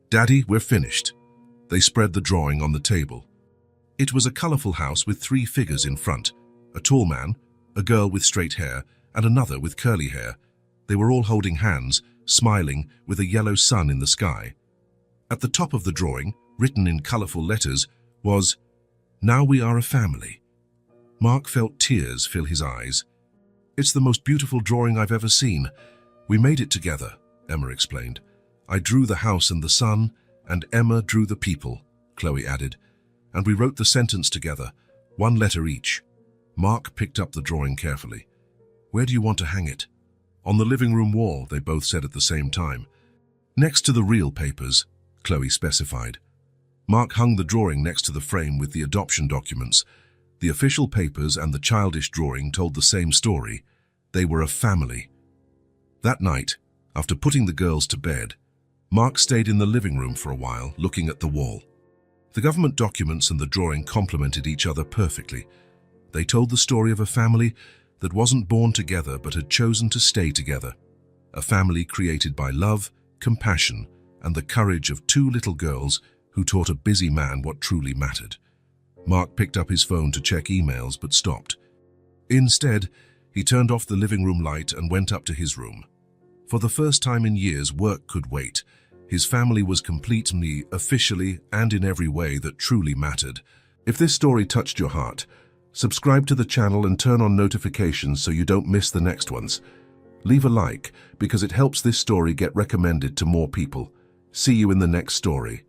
"Daddy, we're finished." They spread the drawing on the table. It was a colorful house with 3 figures in front: a tall man, a girl with straight hair, and another with curly hair. They were all holding hands, smiling, with a yellow sun in the sky. At the top of the drawing, written in colorful letters, was, "Now we are a family." Mark felt tears fill his eyes. "It's the most beautiful drawing I've ever seen. We made it together," Emma explained. "I drew the house and the sun, And Emma drew the people, Chloe added, and we wrote the sentence together, one letter each. Mark picked up the drawing carefully. Where do you want to hang it? On the living room wall, they both said at the same time. Next to the real papers, Chloe specified. Mark hung the drawing next to the frame with the adoption documents. The official papers and the childish drawing told the same story. They were a family. That night, after putting the girls to bed, Mark stayed in the living room for a while, looking at the wall. The government documents and the drawing complemented each other perfectly. They told the story of a family that wasn't born together but had chosen to stay together. A family created by love, compassion, and the courage of two little girls who taught a busy man what truly mattered. Mark picked up his phone to check emails but stopped. Instead, he turned off the living room light and went up to his room. For the first time in years, work could wait. His family was complete, officially, and in every way that truly mattered. If this story touched your heart, subscribe to the channel and turn on notifications so you don't miss the next ones. Leave a like because it helps this story get recommended to more people. See you in the next story.